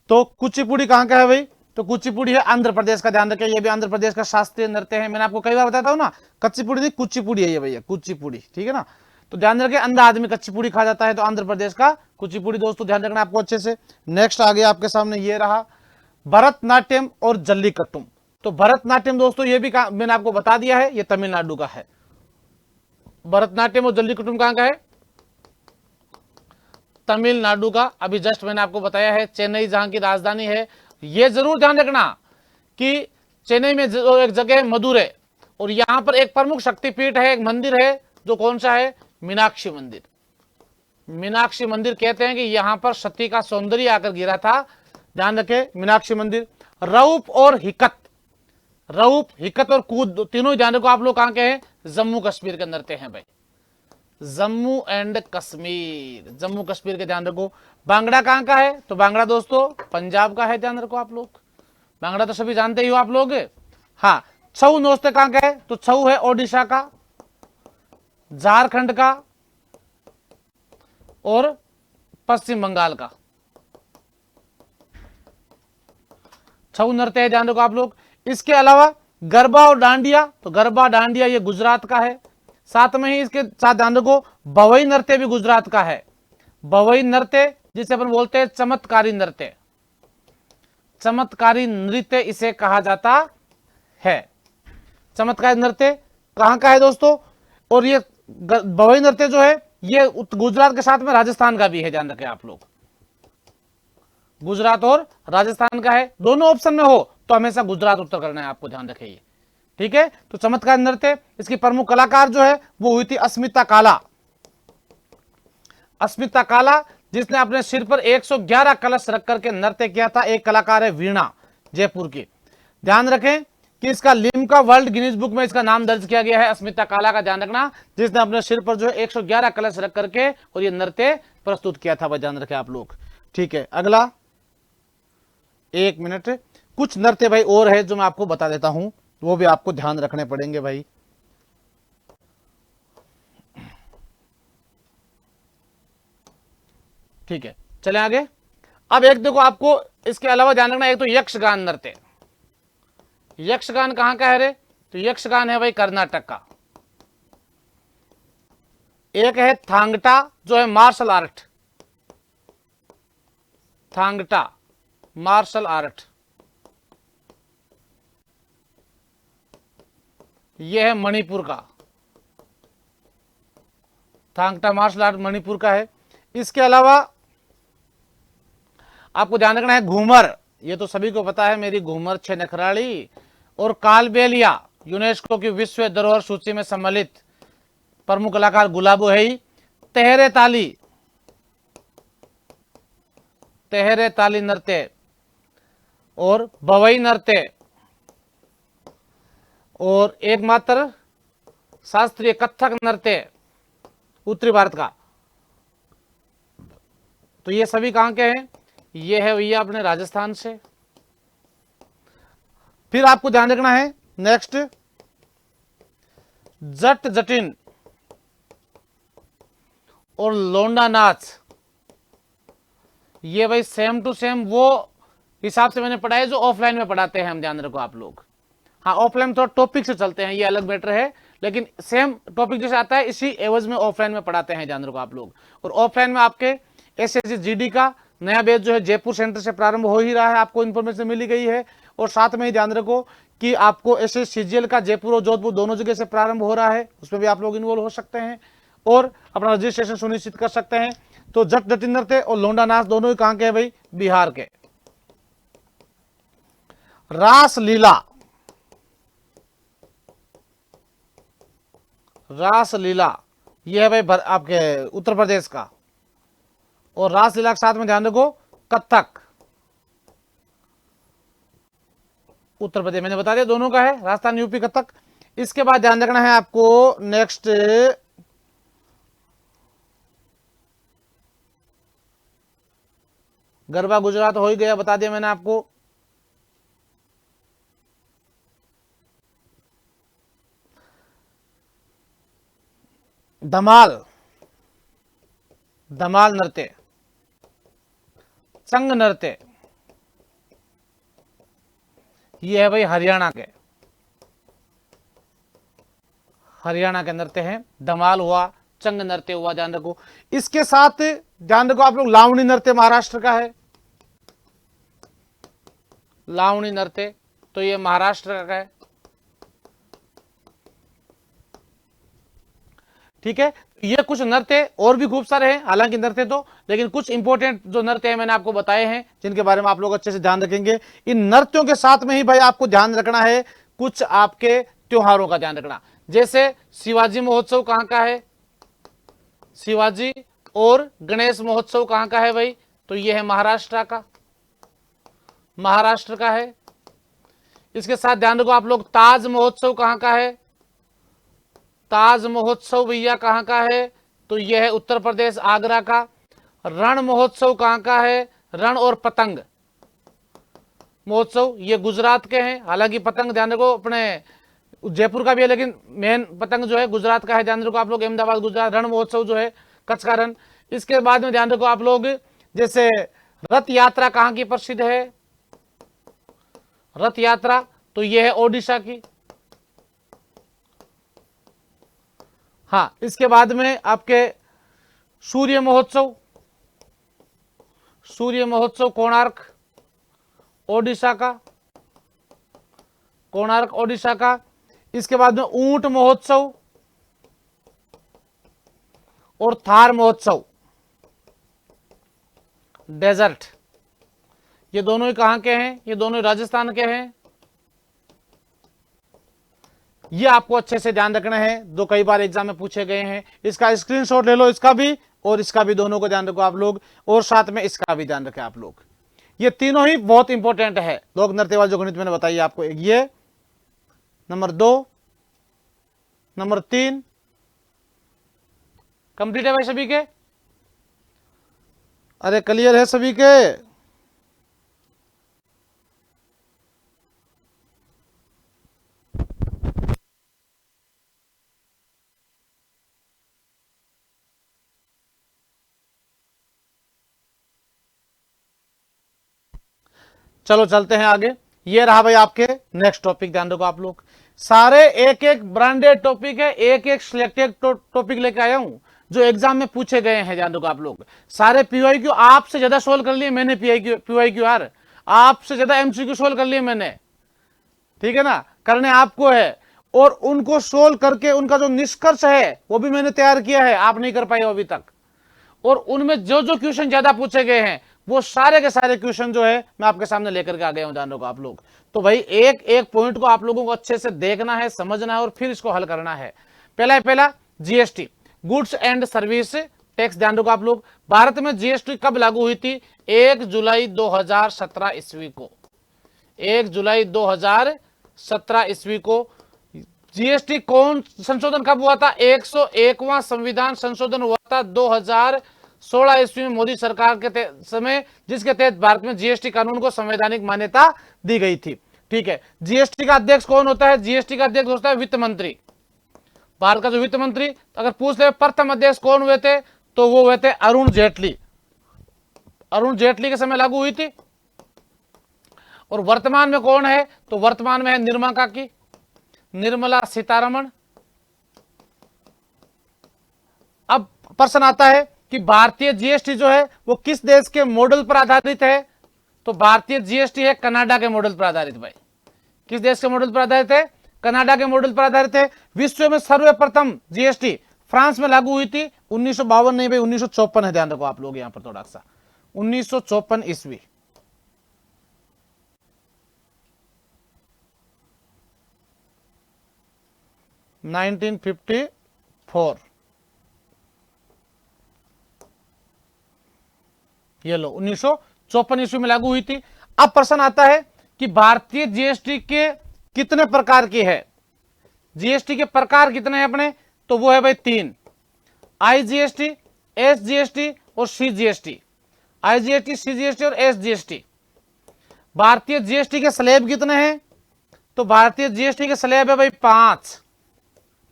तो कुचिपुड़ी कहां का है भाई? तो कुचिपुड़ी है आंध्र प्रदेश का, ध्यान रखें, ये भी आंध्र प्रदेश का शास्त्रीय नृत्य है। मैंने आपको कई बार बताता हूँ ना, कच्चीपुड़ी नहीं कुचिपुड़ी है ये भैया, कुचिपुड़ी, ठीक है ना। तो ध्यान रखें, अंधा आदमी कच्चीपुड़ी खा जाता है, तो आंध्र प्रदेश का कुचिपुड़ी दोस्तों ध्यान रखना आपको अच्छे से। नेक्स्ट आ गया आपके सामने, ये रहा भरतनाट्यम और जल्लीकट्टू। तो भरतनाट्यम दोस्तों ये भी मैंने आपको बता दिया है, ये तमिलनाडु का है। भरतनाट्यम और जल्लीकट्टू कहां का है? तमिलनाडु का। अभी जस्ट मैंने आपको बताया है, चेन्नई जहां की राजधानी है। यह जरूर ध्यान रखना कि चेन्नई में एक जगह है मदुरै, और यहां पर एक प्रमुख शक्तिपीठ है, एक मंदिर है, जो कौन सा है? मीनाक्षी मंदिर। मीनाक्षी मंदिर कहते हैं कि यहां पर सती का सौंदर्य आकर गिरा था, ध्यान रखें, मीनाक्षी मंदिर। रऊफ और हिकत, रऊफ, हिकत और कूद तीनों ध्यान रखो आप लोग कहां के हैं? जम्मू कश्मीर के नृत्य हैं भाई, जम्मू एंड कश्मीर, जम्मू कश्मीर के, ध्यान रखो। बांगड़ा कहां का है? तो बांगड़ा दोस्तों पंजाब का है, ध्यान रखो आप लोग। बांगड़ा तो सभी जानते ही हो आप लोग। हाँ, छऊ नोस्ते कहां का है? तो छऊ है ओडिशा का, झारखंड का और पश्चिम बंगाल का। छऊ नृत्य है, ध्यान रखो आप लोग। इसके अलावा गरबा और डांडिया, तो गरबा डांडिया ये गुजरात का है। साथ में ही इसके साथ ध्यान रखो, भवई नृत्य भी गुजरात का है। भवई नृत्य जिसे अपन बोलते हैं चमत्कारी नृत्य, चमत्कारी नृत्य इसे कहा जाता है। चमत्कारी नृत्य कहां का है दोस्तों? और ये भवई नृत्य जो है ये गुजरात के साथ में राजस्थान का भी है, ध्यान रखें आप लोग। गुजरात और राजस्थान का है, दोनों ऑप्शन में हो तो हमेशा गुजरात उत्तर करना है आपको, ध्यान रखें ये, ठीक है। तो चमत्कार नृत्य, इसकी प्रमुख कलाकार जो है वो हुई थी अस्मिता काला। अस्मिता काला जिसने अपने सिर पर 111 कलश रख करके नृत्य किया था। एक कलाकार है वीणा, जयपुर की। ध्यान रखें कि इसका लिम्का वर्ल्ड गिनीज बुक में इसका नाम दर्ज किया गया है, अस्मिता काला का, ध्यान रखना, जिसने अपने सिर पर जो है 111 कलश रख करके और ये नृत्य प्रस्तुत किया था, ध्यान रखें आप लोग, ठीक है। अगला, एक मिनट, कुछ नृत्य भाई और है जो मैं आपको बता देता हूं, वो भी आपको ध्यान रखने पड़ेंगे भाई। ठीक है, चले आगे। अब एक देखो आपको इसके अलावा ध्यान रखना, एक तो यक्षगान नृत्य। यक्षगान कहां का है रे? तो यक्षगान है भाई कर्नाटक का। एक है थांगटा जो है martial art, Thangta martial art, यह है मणिपुर का। थांगटा मार्शल आर्ट मणिपुर का है। इसके अलावा आपको ध्यान रखना है घूमर, ये तो सभी को पता है, मेरी घूमर छे नखराली। और कालबेलिया यूनेस्को की विश्व धरोहर सूची में सम्मिलित प्रमुख कलाकार गुलाबो है ही। तेहरे ताली, तेहरे ताली नृत्य और भवई नृत्य और एकमात्र शास्त्रीय कथक नृत्य उत्तरी भारत का। तो ये सभी कहां के हैं? ये है भैया अपने राजस्थान से। फिर आपको ध्यान रखना है नेक्स्ट, जट जटिन और लोंडा नाच, ये भाई सेम टू सेम वो हिसाब से मैंने पढ़ाया जो ऑफलाइन में पढ़ाते हैं हम, ध्यान रखो आप लोग। हाँ, ऑफलाइन थोड़ा टॉपिक से चलते हैं, ये अलग मैटर है, लेकिन सेम टॉपिक जैसे आता है इसी एवज में ऑफलाइन में पढ़ाते हैं, ध्यान रखो आप लोग। और ऑफलाइन में आपके एसएससी जीडी का नया बैच जो है जयपुर सेंटर से प्रारंभ हो ही रहा है, आपको इन्फॉर्मेशन मिली गई है। और साथ में ही ध्यान रखो कि आपको एसएससीजीएल का जयपुर और जोधपुर दोनों जगह से प्रारंभ हो रहा है, उसमें भी आप लोग इन्वॉल्व हो सकते हैं और अपना रजिस्ट्रेशन सुनिश्चित कर सकते हैं। तो जट जटिन नृत्य और लोंडा नाच दोनों ही कहां के हैं भाई? बिहार के। रासलीला, रासलीला यह है भाई आपके उत्तर प्रदेश का। और रासलीला के साथ में ध्यान रखो कथक, उत्तर प्रदेश, मैंने बता दिया दोनों का है, राजस्थान यूपी कथक। इसके बाद ध्यान रखना है आपको नेक्स्ट, गरबा गुजरात हो ही गया, बता दिया मैंने आपको। धमाल, धमाल नृत्य, संग नृत्य, ये है भाई हरियाणा के नृत्य हैं। धमाल हुआ, चंग नृत्य हुआ, ध्यान रखो। इसके साथ ध्यान रखो आप लोग, लावणी नृत्य महाराष्ट्र का है। लावणी नृत्य तो ये महाराष्ट्र का है। ठीक है, ये कुछ नृत्य और भी खूब सारे हैं, हालांकि नृत्य तो, लेकिन कुछ इंपॉर्टेंट जो नृत्य है मैंने आपको बताए हैं, जिनके बारे में आप लोग अच्छे से ध्यान रखेंगे। इन नृत्यों के साथ में ही भाई आपको ध्यान रखना है कुछ आपके त्योहारों का ध्यान रखना। जैसे शिवाजी महोत्सव कहां का है? शिवाजी और गणेश महोत्सव कहां का है भाई? तो यह है महाराष्ट्र का, महाराष्ट्र का है। इसके साथ ध्यान रखो आप लोग, ताज महोत्सव कहां का है? ताज महोत्सव भैया कहां का है? तो यह है उत्तर प्रदेश, आगरा का। रण महोत्सव कहां का है? रण और पतंग महोत्सव ये गुजरात के हैं। हालांकि पतंग ध्यान रखो अपने जयपुर का भी है, लेकिन मेन पतंग जो है गुजरात का है, ध्यान रखो आप लोग, अहमदाबाद गुजरात। रण महोत्सव जो है कच्छ का रण। इसके बाद में ध्यान रखो आप लोग, जैसे रथ यात्रा कहां की प्रसिद्ध है? रथ यात्रा तो यह है ओडिशा की। हाँ, इसके बाद में आपके सूर्य महोत्सव, सूर्य महोत्सव कोणार्क ओडिशा का, कोणार्क ओडिशा का। इसके बाद में ऊंट महोत्सव और थार महोत्सव डेजर्ट, ये दोनों ही कहां के हैं? ये दोनों ही राजस्थान के हैं। ये आपको अच्छे से ध्यान रखना है, दो कई बार एग्जाम में पूछे गए हैं। इसका स्क्रीनशॉट ले लो, इसका भी और इसका भी, दोनों को ध्यान रखो आप लोग, और साथ में इसका भी ध्यान रखें आप लोग। ये तीनों ही बहुत इंपॉर्टेंट है। लोक नृत्य वाले जो गणित मैंने बताई आपको, ये नंबर 2, नंबर 3 कंप्लीट है भाई सभी के? अरे क्लियर है सभी के? चलो चलते हैं आगे। ये रहा भाई आपके नेक्स्ट टॉपिक, ध्यान रखो आप लोग। सारे एक एक ब्रांडेड टॉपिक है, एक एक सिलेक्टेड टॉपिक लेके आया हूं जो एग्जाम में पूछे गए हैं। ध्यान रखो आप लोग, सारे पीवाईक्यू आपसे ज्यादा सोल्व कर लिए मैंने, पीवाईक्यू यार आपसे ज्यादा एमसीक्यू सोल्व कर लिए मैंने, ठीक है ना, करने आपको है। और उनको सोल्व करके उनका जो निष्कर्ष है वो भी मैंने तैयार किया है, आप नहीं कर पाए अभी तक। और उनमें जो जो क्वेश्चन ज्यादा पूछे गए हैं वो सारे के सारे क्वेश्चन जो है मैं आपके सामने लेकर के आ गया हूं, ध्यान रखो आप लोग। तो भाई एक एक पॉइंट को आप लोगों को अच्छे से देखना है, समझना है और फिर इसको हल करना है। पहला GST, goods and service tax, ध्यान रखो आप लोग। भारत में जीएसटी कब लागू हुई थी? 1 जुलाई 2017 ईस्वी को, 1 जुलाई 2017 ईस्वी को। जीएसटी कौन संशोधन कब हुआ था? 101वां संविधान संशोधन हुआ था 2016 ईस्वी में मोदी सरकार के समय, जिसके तहत भारत में जीएसटी कानून को संवैधानिक मान्यता दी गई थी। ठीक है, जीएसटी का अध्यक्ष कौन होता है? जीएसटी का अध्यक्ष होता है वित्त मंत्री, भारत का जो वित्त मंत्री। अगर पूछ ले प्रथम अध्यक्ष कौन हुए थे, तो वो हुए थे अरुण जेटली। अरुण जेटली के समय लागू हुई थी। और वर्तमान में कौन है? तो वर्तमान में है निर्मला सीतारमण। अब प्रश्न आता है कि भारतीय जीएसटी जो है वो किस देश के मॉडल पर आधारित है? तो भारतीय जीएसटी है कनाडा के मॉडल पर आधारित। भाई किस देश के मॉडल पर आधारित है? कनाडा के मॉडल पर आधारित है। विश्व में सर्वप्रथम जीएसटी फ्रांस में लागू हुई थी 1952, नहीं भाई 1954 है, ध्यान रखो आप लोग यहां पर थोड़ा सा, 1954 ईस्वी। ये लो 1954 ईस्वी में लागू हुई थी। अब प्रश्न आता है कि भारतीय जीएसटी के कितने प्रकार की है? जीएसटी के प्रकार कितने हैं अपने? तो वो है भाई 3, आईजीएसटी, एसजीएसटी और सीजीएसटी। आईजीएसटी, सीजीएसटी और एसजीएसटी। भारतीय जीएसटी के स्लैब कितने हैं? तो भारतीय जीएसटी के स्लैब है भाई 5।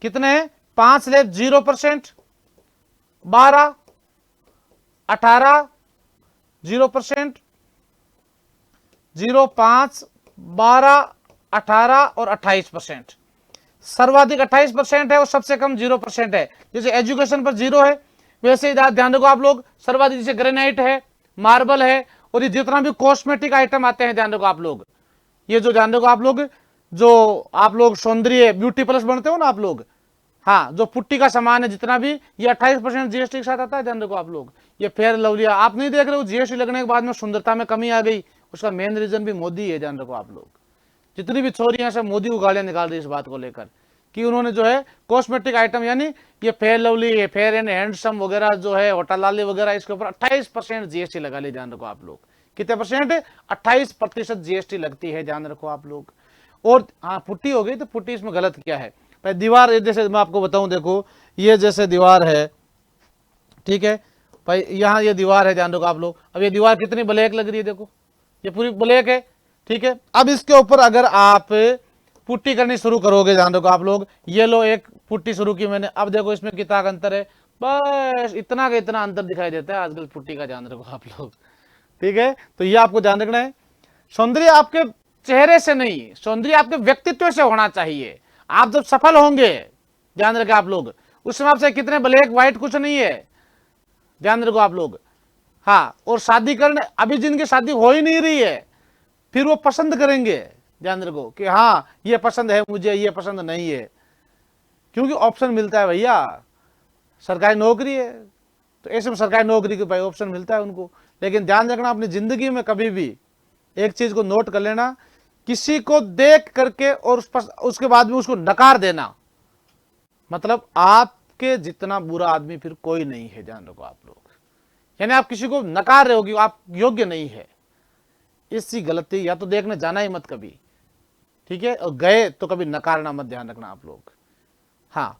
कितने हैं? 5 स्लैब। 0%, 12, 18, 0%, 0, 5, 12, 18 और 28%। सर्वाधिक 28% है और सबसे कम 0% है। जैसे एजुकेशन पर 0 है, वैसे ही ध्यान रखो आप लोग, सर्वाधिक जैसे ग्रेनाइट है, मार्बल है, और ये जितना भी कॉस्मेटिक आइटम आते हैं, ध्यान रखो आप लोग, ये जो ध्यान रखो आप लोग, जो आप लोग सौंदर्य ब्यूटी प्लस बनते हो ना आप लोग, हाँ, जो पुट्टी का सामान है जितना भी, ये 28% जीएसटी के साथ आता है। ध्यान रखो आप लोग, ये फेयर लवली आप नहीं देख रहे हो, जीएसटी लगने के बाद में सुंदरता में कमी आ गई, उसका मेन रीजन भी मोदी है। ध्यान रखो आप लोग, जितनी भी छोरियां सब मोदी को गालियां निकाल रही इस बात को लेकर कि उन्होंने जो है कॉस्मेटिक आइटम यानी ये fair lovely, fair and handsome वगैरह जो है, होटल लाली वगैरह, इसके ऊपर 28% जीएसटी लगा ली। ध्यान रखो आप लोग, कितने परसेंट? 28% जीएसटी लगती है। ध्यान रखो आप लोग। और हाँ, पुट्टी हो गई, तो पुट्टी इसमें गलत क्या है भाई? दीवार, जैसे मैं आपको बताऊं, देखो ये जैसे दीवार है, ठीक है भाई, यहाँ ये दीवार है, ध्यान रखो आप लोग। अब ये दीवार कितनी ब्लैक लग रही है, देखो ये पूरी ब्लैक है, ठीक है। अब इसके ऊपर अगर आप पुट्टी करनी शुरू करोगे, ध्यान रखो आप लोग, ये लो एक पुट्टी शुरू की मैंने, अब देखो इसमें कितना अंतर है, बस इतना का इतना अंतर दिखाई देता है आजकल पुट्टी का। ध्यान रखो आप लोग, ठीक है। तो ये आपको ध्यान रखना है, सौंदर्य आपके चेहरे से नहीं, सौंदर्य आपके व्यक्तित्व से होना चाहिए। आप जब सफल होंगे, ध्यान रखें आप लोग, उस समय आपसे कितने ब्लैक व्हाइट कुछ नहीं है। ध्यान रखो आप लोग, हाँ। और शादी करने, अभी जिनकी शादी हो ही नहीं रही है, फिर वो पसंद करेंगे। ध्यान रखो कि हाँ ये पसंद है मुझे, ये पसंद नहीं है, क्योंकि ऑप्शन मिलता है भैया, सरकारी नौकरी है, तो ऐसे में सरकारी नौकरी के भाई ऑप्शन मिलता है उनको। लेकिन ध्यान रखना, अपनी जिंदगी में कभी भी एक चीज को नोट कर लेना, किसी को देख करके और उसके बाद में उसको नकार देना, मतलब आपके जितना बुरा आदमी फिर कोई नहीं है। ध्यान रखो आप लोग, यानी आप किसी को नकार रहे हो कि आप योग्य नहीं है, इसकी गलती या तो देखने जाना ही मत कभी, ठीक है। और गए तो कभी नकारना मत, ध्यान रखना आप लोग। हाँ,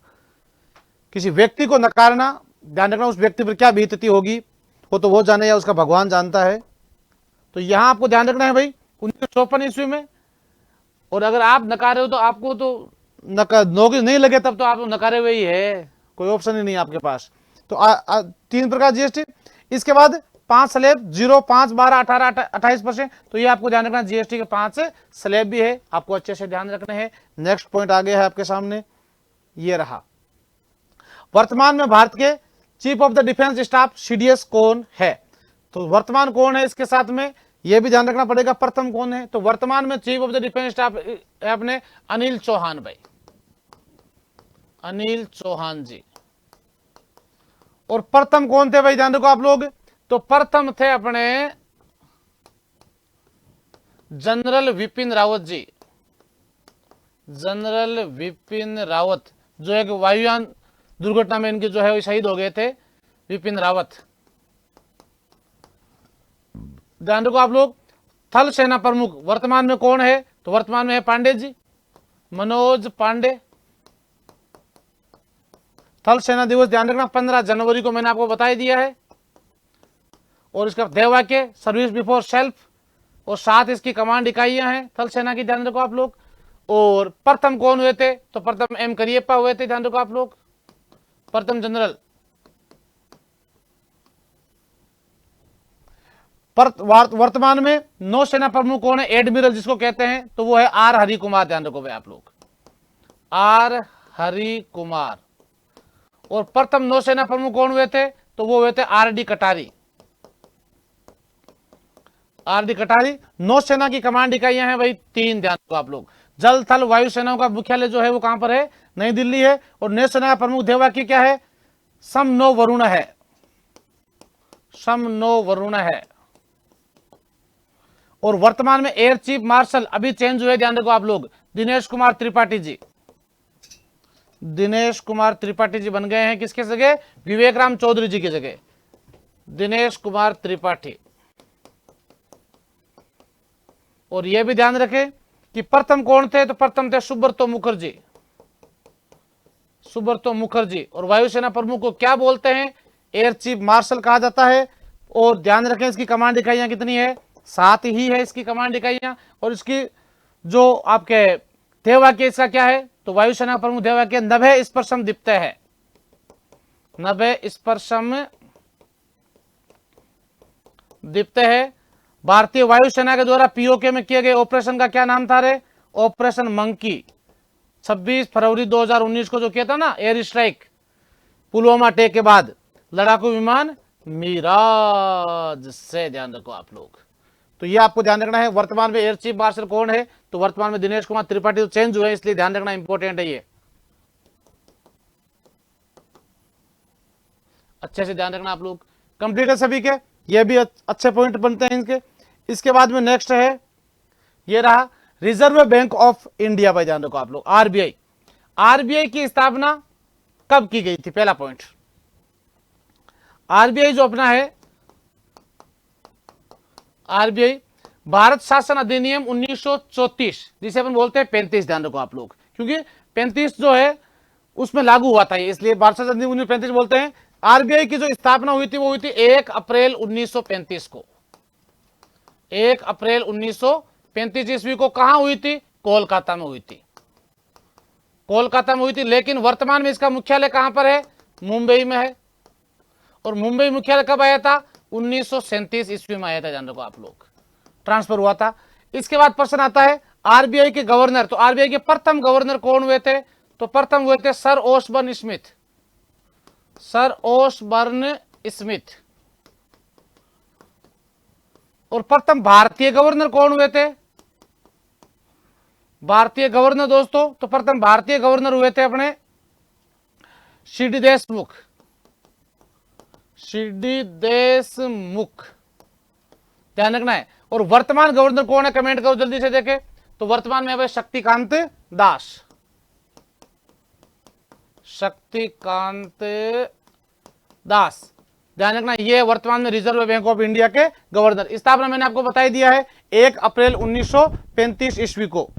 किसी व्यक्ति को नकारना, ध्यान रखना उस व्यक्ति पर क्या बीतती होगी वो तो वो जाने या उसका भगवान जानता है। तो यहां आपको ध्यान रखना है भाई, 1954 ईस्वी में, और अगर आप नकारे हो तो आपको तो नौकरी नहीं लगे, तब तो आप नकारे हुए ही है, कोई ऑप्शन ही नहीं आपके पास। तो 3 प्रकार जीएसटी। इसके बाद 5 स्लैब, 0, 5, 12, 18, 28%। तो ये आपको ध्यान रखना, जीएसटी के 5 स्लैब भी है, आपको अच्छे से ध्यान रखने हैं। नेक्स्ट पॉइंट आ गया है आपके सामने, ये रहा। वर्तमान में भारत के chief of the defence staff CDS कौन है? तो वर्तमान कौन है इसके साथ में यह भी ध्यान रखना पड़ेगा, प्रथम कौन है? तो वर्तमान में chief of the defence staff है अपने अनिल चौहान भाई, अनिल चौहान जी। और प्रथम कौन थे भाई, ध्यान रखो आप लोग, तो प्रथम थे अपने जनरल विपिन रावत जी, जनरल विपिन रावत, जो एक वायुयान दुर्घटना में इनके जो है शहीद हो गए थे, विपिन रावत। ध्यान रखो आप लोग। थल सेना प्रमुख वर्तमान में कौन है? तो वर्तमान में है पांडे जी, मनोज पांडे। थल सेना दिवस ध्यान रखना 15 जनवरी को मैंने आपको बता दिया है। और इसका ध्येयवाक्य सर्विस बिफोर सेल्फ, और 7 इसकी कमांड इकाइयां हैं थल सेना की, ध्यान रखो आप लोग। और प्रथम कौन हुए थे? तो प्रथम एम करियप्पा हुए थे, ध्यान रखो आप लोग, प्रथम जनरल। वर्तमान में नौसेना प्रमुख कौन है? एडमिरल जिसको कहते हैं, तो वो है आर हरि कुमार, ध्यान रखो भाई आप लोग, आर हरि कुमार। और प्रथम नौसेना प्रमुख कौन हुए थे? तो वो हुए थे आर डी कटारी, आर डी कटारी। नौसेना की कमांड इकाइयां हैं भाई 3, ध्यान रखो आप लोग। जल थल वायु सेनाओं का मुख्यालय जो है वो कहां पर है? नई दिल्ली है। और नौसेना का प्रमुख ध्येयवाक्य क्या है? सम नो वरुण है, सम नो वरुण है। और वर्तमान में एयर चीफ मार्शल अभी चेंज हुए, ध्यान रखो आप लोग, दिनेश कुमार त्रिपाठी जी, दिनेश कुमार त्रिपाठी जी बन गए हैं किसके जगह? विवेक राम चौधरी जी की जगह, दिनेश कुमार त्रिपाठी। और यह भी ध्यान रखें कि प्रथम कौन थे? तो प्रथम थे सुब्रतो मुखर्जी, सुब्रतो मुखर्जी। और वायुसेना प्रमुख को क्या बोलते हैं? एयर चीफ मार्शल कहा जाता है। और ध्यान रखें इसकी कमांड इकाइयां कितनी है? 7 ही है इसकी कमांड इकाइयां। और इसकी जो आपके ध्येयवाक्य इसका क्या है? तो वायुसेना प्रमुख ध्येयवाक्य नभे स्पर्शम दीप्त है, नभे स्पर्शम दीप्त है। भारतीय वायुसेना के द्वारा पीओके में किए गए ऑपरेशन का क्या नाम था रे? ऑपरेशन मंकी 26 फरवरी 2019 को जो किया था ना एयर स्ट्राइक पुलवामा अटैक के बाद, लड़ाकू विमान मिराज से, ध्यान रखो आप लोग। तो ये आपको ध्यान रखना है। वर्तमान में एयर चीफ मार्शल कौन है? तो वर्तमान में दिनेश कुमार त्रिपाठी, तो चेंज हुए, इसलिए ध्यान रखना इंपॉर्टेंट है ये, अच्छे से ध्यान रखना आप लोग। कंप्लीट है सभी के, ये भी अच्छे पॉइंट बनते हैं इनके। इसके बाद में नेक्स्ट है, ये रहा रिजर्व बैंक ऑफ इंडिया, भाई ध्यान रखो आप लोग, आरबीआई। आरबीआई की स्थापना कब की गई थी? पहला पॉइंट, आरबीआई जो अपना है, आरबीआई भारत शासन अधिनियम 1934, जिसे अपन बोलते हैं 35, ध्यान रखो आप लोग, क्योंकि 35 जो है उसमें लागू हुआ था ये, इसलिए भारत शासन अधिनियम 1935 बोलते हैं। आरबीआई की जो स्थापना हुई थी वो हुई थी 1 अप्रैल 1935 को, 1 अप्रैल 1935 ईस्वी को। कहां हुई थी? कोलकाता में हुई थी, कोलकाता में हुई थी। लेकिन वर्तमान में इसका मुख्यालय कहां पर है? मुंबई में है। और मुंबई मुख्यालय कब आया था? 1937 ईस्वी में आया था, जान रखो आप लोग, ट्रांसफर हुआ था। इसके बाद प्रश्न आता है आरबीआई के गवर्नर, तो आरबीआई के प्रथम गवर्नर कौन हुए थे? तो प्रथम हुए थे सर ओसबर्न स्मिथ, सर ओसबर्न स्मिथ। और प्रथम भारतीय गवर्नर कौन हुए थे? भारतीय गवर्नर दोस्तों, तो प्रथम भारतीय गवर्नर हुए थे अपने सीडी देशमुख, सीडी देशमुख, ध्यान रखना है। और वर्तमान गवर्नर कौन है? कमेंट करो जल्दी से देखें। तो वर्तमान में है शक्तिकांत दास, शक्तिकांत दास, ध्यान रखना, ये वर्तमान में रिजर्व बैंक ऑफ इंडिया के गवर्नर। स्थापना मैंने आपको बताई दिया है 1 अप्रैल 1935 ईस्वी को।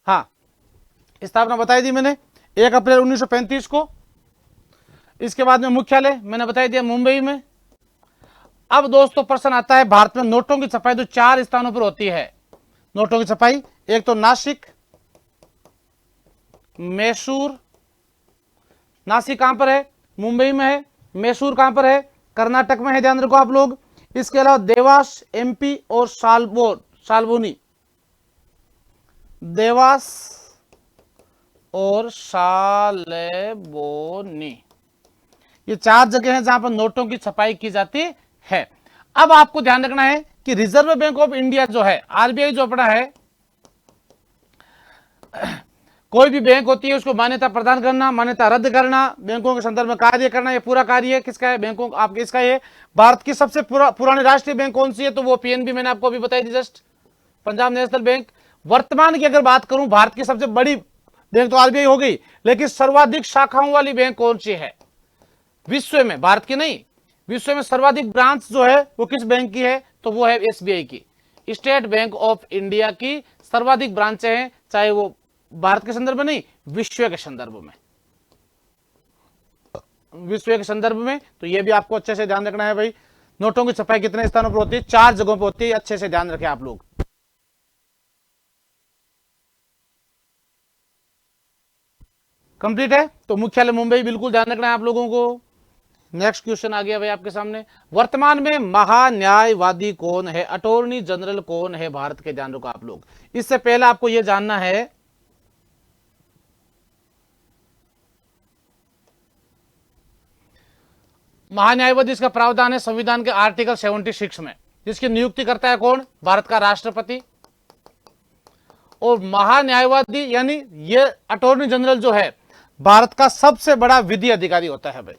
हाँ, स्थापना बताई दी मैंने 1 अप्रैल 1935 को। इसके बाद में मुख्यालय मैंने बताई दिया मुंबई में। अब दोस्तों प्रश्न आता है, भारत में नोटों की छपाई तो 4 स्थानों पर होती है, नोटों की छपाई। एक तो नासिक, मैसूर, नासिक कहां पर है? मुंबई में है। मैसूर कहां पर है? कर्नाटक में है, ध्यान रखो आप लोग। इसके अलावा देवास एमपी और साल्बोनी, देवास और सालेबोनी, ये 4 जगह हैं जहां पर नोटों की छपाई की जाती है। अब आपको ध्यान रखना है कि रिजर्व बैंक ऑफ इंडिया जो है, आरबीआई जो अपना है, कोई भी बैंक होती है उसको मान्यता प्रदान करना, मान्यता रद्द करना, बैंकों के संदर्भ में कार्य करना, ये पूरा कार्य किसका है? बैंकों आपके, इसका ये। भारत की सबसे पुरानी राष्ट्रीय बैंक कौन सी है? तो वो पीएनबी, मैंने आपको अभी बताई थी जस्ट, पंजाब नेशनल बैंक। वर्तमान की अगर बात करूं, भारत की सबसे बड़ी बैंक तो आरबीआई हो गई, लेकिन सर्वाधिक शाखाओं वाली बैंक कौन सी है विश्व में? भारत की नहीं, विश्व में सर्वाधिक ब्रांच जो है वो किस बैंक की है? तो वो है एसबीआई की, स्टेट बैंक ऑफ इंडिया की सर्वाधिक ब्रांचें हैं, चाहे वो भारत के संदर्भ में नहीं, विश्व के संदर्भ में, विश्व के संदर्भ में। तो ये भी आपको अच्छे से ध्यान रखना है भाई। नोटों की छपाई कितने स्थानों पर होती है? 4 जगहों पर होती है, अच्छे से ध्यान रखें आप लोग। कंप्लीट है। तो मुख्यालय मुंबई, बिल्कुल ध्यान रखना है आप लोगों को। नेक्स्ट क्वेश्चन आ गया भाई आपके सामने, वर्तमान में महान्यायवादी कौन है? अटॉर्नी जनरल कौन है भारत के? ध्यान रखो आप लोग। इससे पहले आपको यह जानना है, महान्यायवादी इसका प्रावधान है संविधान के आर्टिकल 76 में, जिसकी नियुक्ति करता है कौन? भारत का राष्ट्रपति। और महान्यायवादी यानी ये अटॉर्नी जनरल जो है भारत का सबसे बड़ा विधि अधिकारी होता है भाई,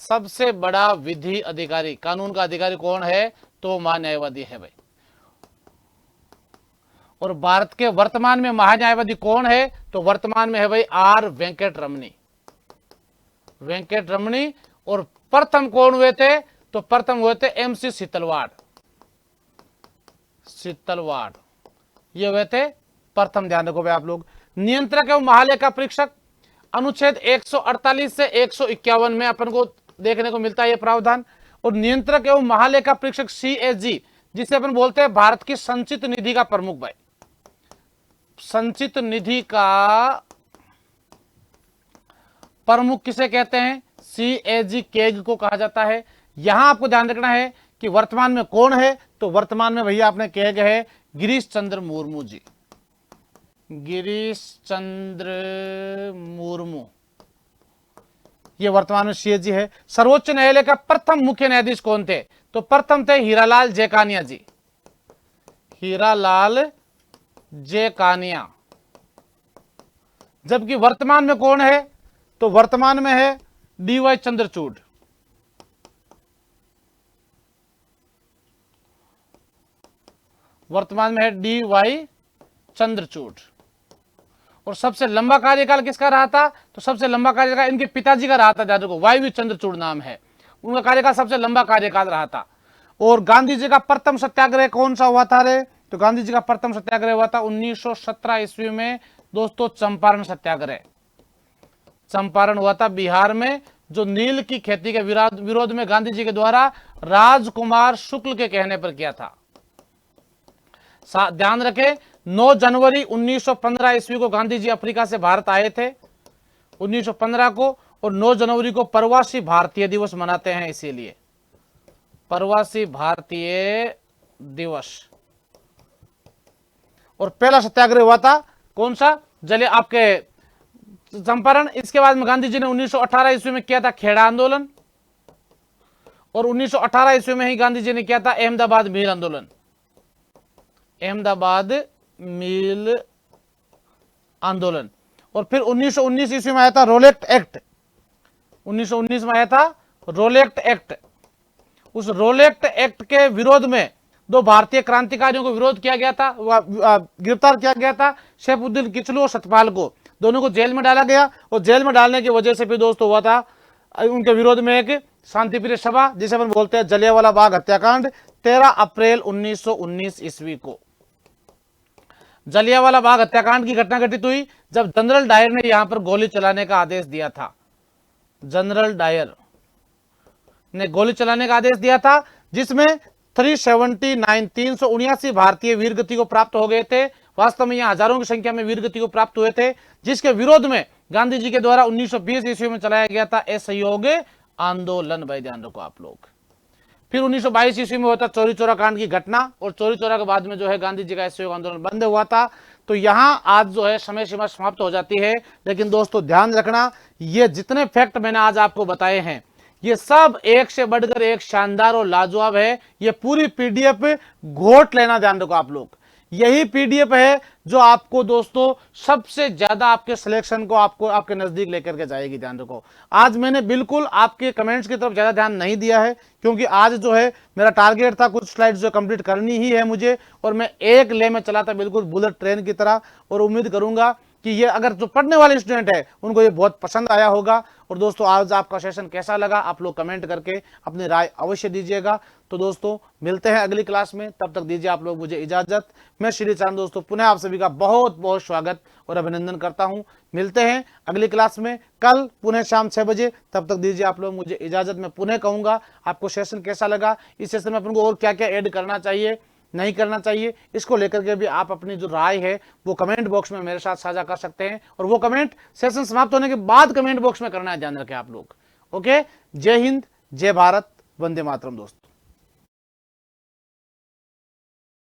सबसे बड़ा विधि अधिकारी, कानून का अधिकारी कौन है? तो महान्यायवादी है भाई। और भारत के वर्तमान में महान्यायवादी कौन है? तो वर्तमान में है भाई आर वेंकट रमनी, वेंकट रमणी। और प्रथम कौन हुए थे? तो प्रथम हुए थे एमसी शीतलवाड़। शीतलवाड़ ये हुए थे प्रथम, ध्यान रखो भाई आप लोग। नियंत्रक एवं महालेखा परीक्षक अनुच्छेद 148 से 151 में अपन को देखने को मिलता है ये प्रावधान। और नियंत्रक एवं महालेखा परीक्षक सीएजी, जिसे अपन बोलते हैं भारत की संचित निधि का प्रमुख भाई, संचित निधि का प्रमुख किसे कहते हैं? सीएजी केग को कहा जाता है। यहां आपको ध्यान रखना है कि वर्तमान में कौन है, तो वर्तमान में भैया आपने केग है गिरीश चंद्र मुर्मू जी, गिरीश चंद्र मुर्मू, ये वर्तमान में सीएजी है। सर्वोच्च न्यायालय का प्रथम मुख्य न्यायाधीश कौन थे? तो प्रथम थे हीरालाल जेकानिया जी, हीरालाल जेकानिया। जबकि वर्तमान में कौन है? तो वर्तमान में है डीवाई चंद्रचूड़। वर्तमान में है डीवाई चंद्रचूड़। और सबसे लंबा कार्यकाल किसका रहा था? तो सबसे लंबा कार्यकाल इनके पिताजी का रहा था, ध्यान रखो, वाई चंद्रचूड़ नाम है, उनका कार्यकाल सबसे लंबा कार्यकाल रहा था। और गांधी जी का प्रथम सत्याग्रह कौन सा हुआ था रे? तो गांधी जी का प्रथम सत्याग्रह हुआ था 1917 ईस्वी में दोस्तों, चंपारण सत्याग्रह। चंपारण हुआ था बिहार में, जो नील की खेती के विरोध में गांधी जी के द्वारा राजकुमार शुक्ल के कहने पर किया था। ध्यान रखें, 9 जनवरी 1915 ईस्वी को गांधी जी अफ्रीका से भारत आए थे 1915 को। और 9 जनवरी को प्रवासी भारतीय दिवस मनाते हैं, इसीलिए प्रवासी भारतीय दिवस। और पहला सत्याग्रह हुआ था कौन सा? जलिया आपके चंपारण। इसके बाद में गांधी जी ने 1918 ईस्वी में किया था खेड़ा आंदोलन। और 1918 ईस्वी में ही गांधी जी ने किया था अहमदाबाद मिल आंदोलन, अहमदाबाद मिल आंदोलन। और फिर 1919 ईस्वी में आया था रोलेक्ट एक्ट, 1919 में आया था रोलेक्ट एक्ट। उस रोलेक्ट एक्ट के विरोध में 2 भारतीय क्रांतिकारियों को विरोध किया गया था, गिरफ्तार किया गया था, सैफुद्दीन किचलू और सतपाल को। दोनों को जेल में डाला गया। और जेल में डालने की वजह से भी दोस्तों हुआ था उनके विरोध में एक शांतिप्रिय सभा, जिसे अपन बोलते हैं जलियांवाला बाग हत्याकांड, 13 अप्रैल 1919 ईस्वी को जलियांवाला बाग हत्याकांड की घटना घटित हुई जब जनरल डायर ने यहां पर गोली चलाने का आदेश दिया था। जनरल डायर ने गोली चलाने का आदेश दिया था, जिसमें 379 भारतीय वीरगति को प्राप्त हो गए थे। वास्तव में यहां हजारों की संख्या में वीरगति को प्राप्त हुए थे, जिसके विरोध में गांधी जी के द्वारा 1920 ईस्वी में चलाया गया था असहयोग आंदोलन। भाई ध्यान रखो आप लोग। फिर 1922 ईस्वी में हुआ था चौरी चौरा कांड की घटना, और चौरी चौरा के बाद में जो है गांधी जी का असहयोग आंदोलन बंद हुआ था। तो यहां आज जो है समय सीमा समाप्त हो जाती है। लेकिन दोस्तों ध्यान रखना, ये जितने फैक्ट मैंने आज आपको बताए हैं, ये सब एक से बढ़कर एक शानदार और लाजवाब है। ये पूरी पीडीएफ घोट लेना, ध्यान रखो आप लोग। यही पीडीएफ है जो आपको दोस्तों सबसे ज्यादा आपके सिलेक्शन को आपको आपके नजदीक लेकर के जाएगी, ध्यान रखो। आज मैंने बिल्कुल आपके कमेंट्स की तरफ ज्यादा ध्यान नहीं दिया है, क्योंकि आज जो है मेरा टारगेट था कुछ स्लाइड्स जो कंप्लीट करनी ही है मुझे, और मैं एक ले में चला था बिल्कुल बुलेट ट्रेन की तरह। और उम्मीद करूंगा कि ये अगर जो पढ़ने वाले स्टूडेंट है उनको ये बहुत पसंद आया होगा। और दोस्तों आज आपका सेशन कैसा लगा आप लोग कमेंट करके अपनी राय अवश्य दीजिएगा। तो दोस्तों मिलते हैं अगली क्लास में, तब तक दीजिए आप लोग मुझे इजाजत। मैं श्री चांद दोस्तों पुनः आप सभी का बहुत बहुत स्वागत और अभिनंदन करता हूं। मिलते हैं अगली क्लास में कल पुनः शाम 6 बजे, तब तक दीजिए आप लोग मुझे इजाजत। मैं पुनः कहूंगा आपको सेशन कैसा लगा, इस सेशन में अपन को और क्या क्या ऐड करना चाहिए नहीं करना चाहिए, इसको लेकर के भी आप अपनी जो राय है वो कमेंट बॉक्स में मेरे साथ साझा कर सकते हैं। और वो कमेंट सेशन समाप्त होने के बाद कमेंट बॉक्स में करना है, ध्यान रखें आप लोग। ओके, जय हिंद, जय भारत, वंदे मातरम दोस्तों।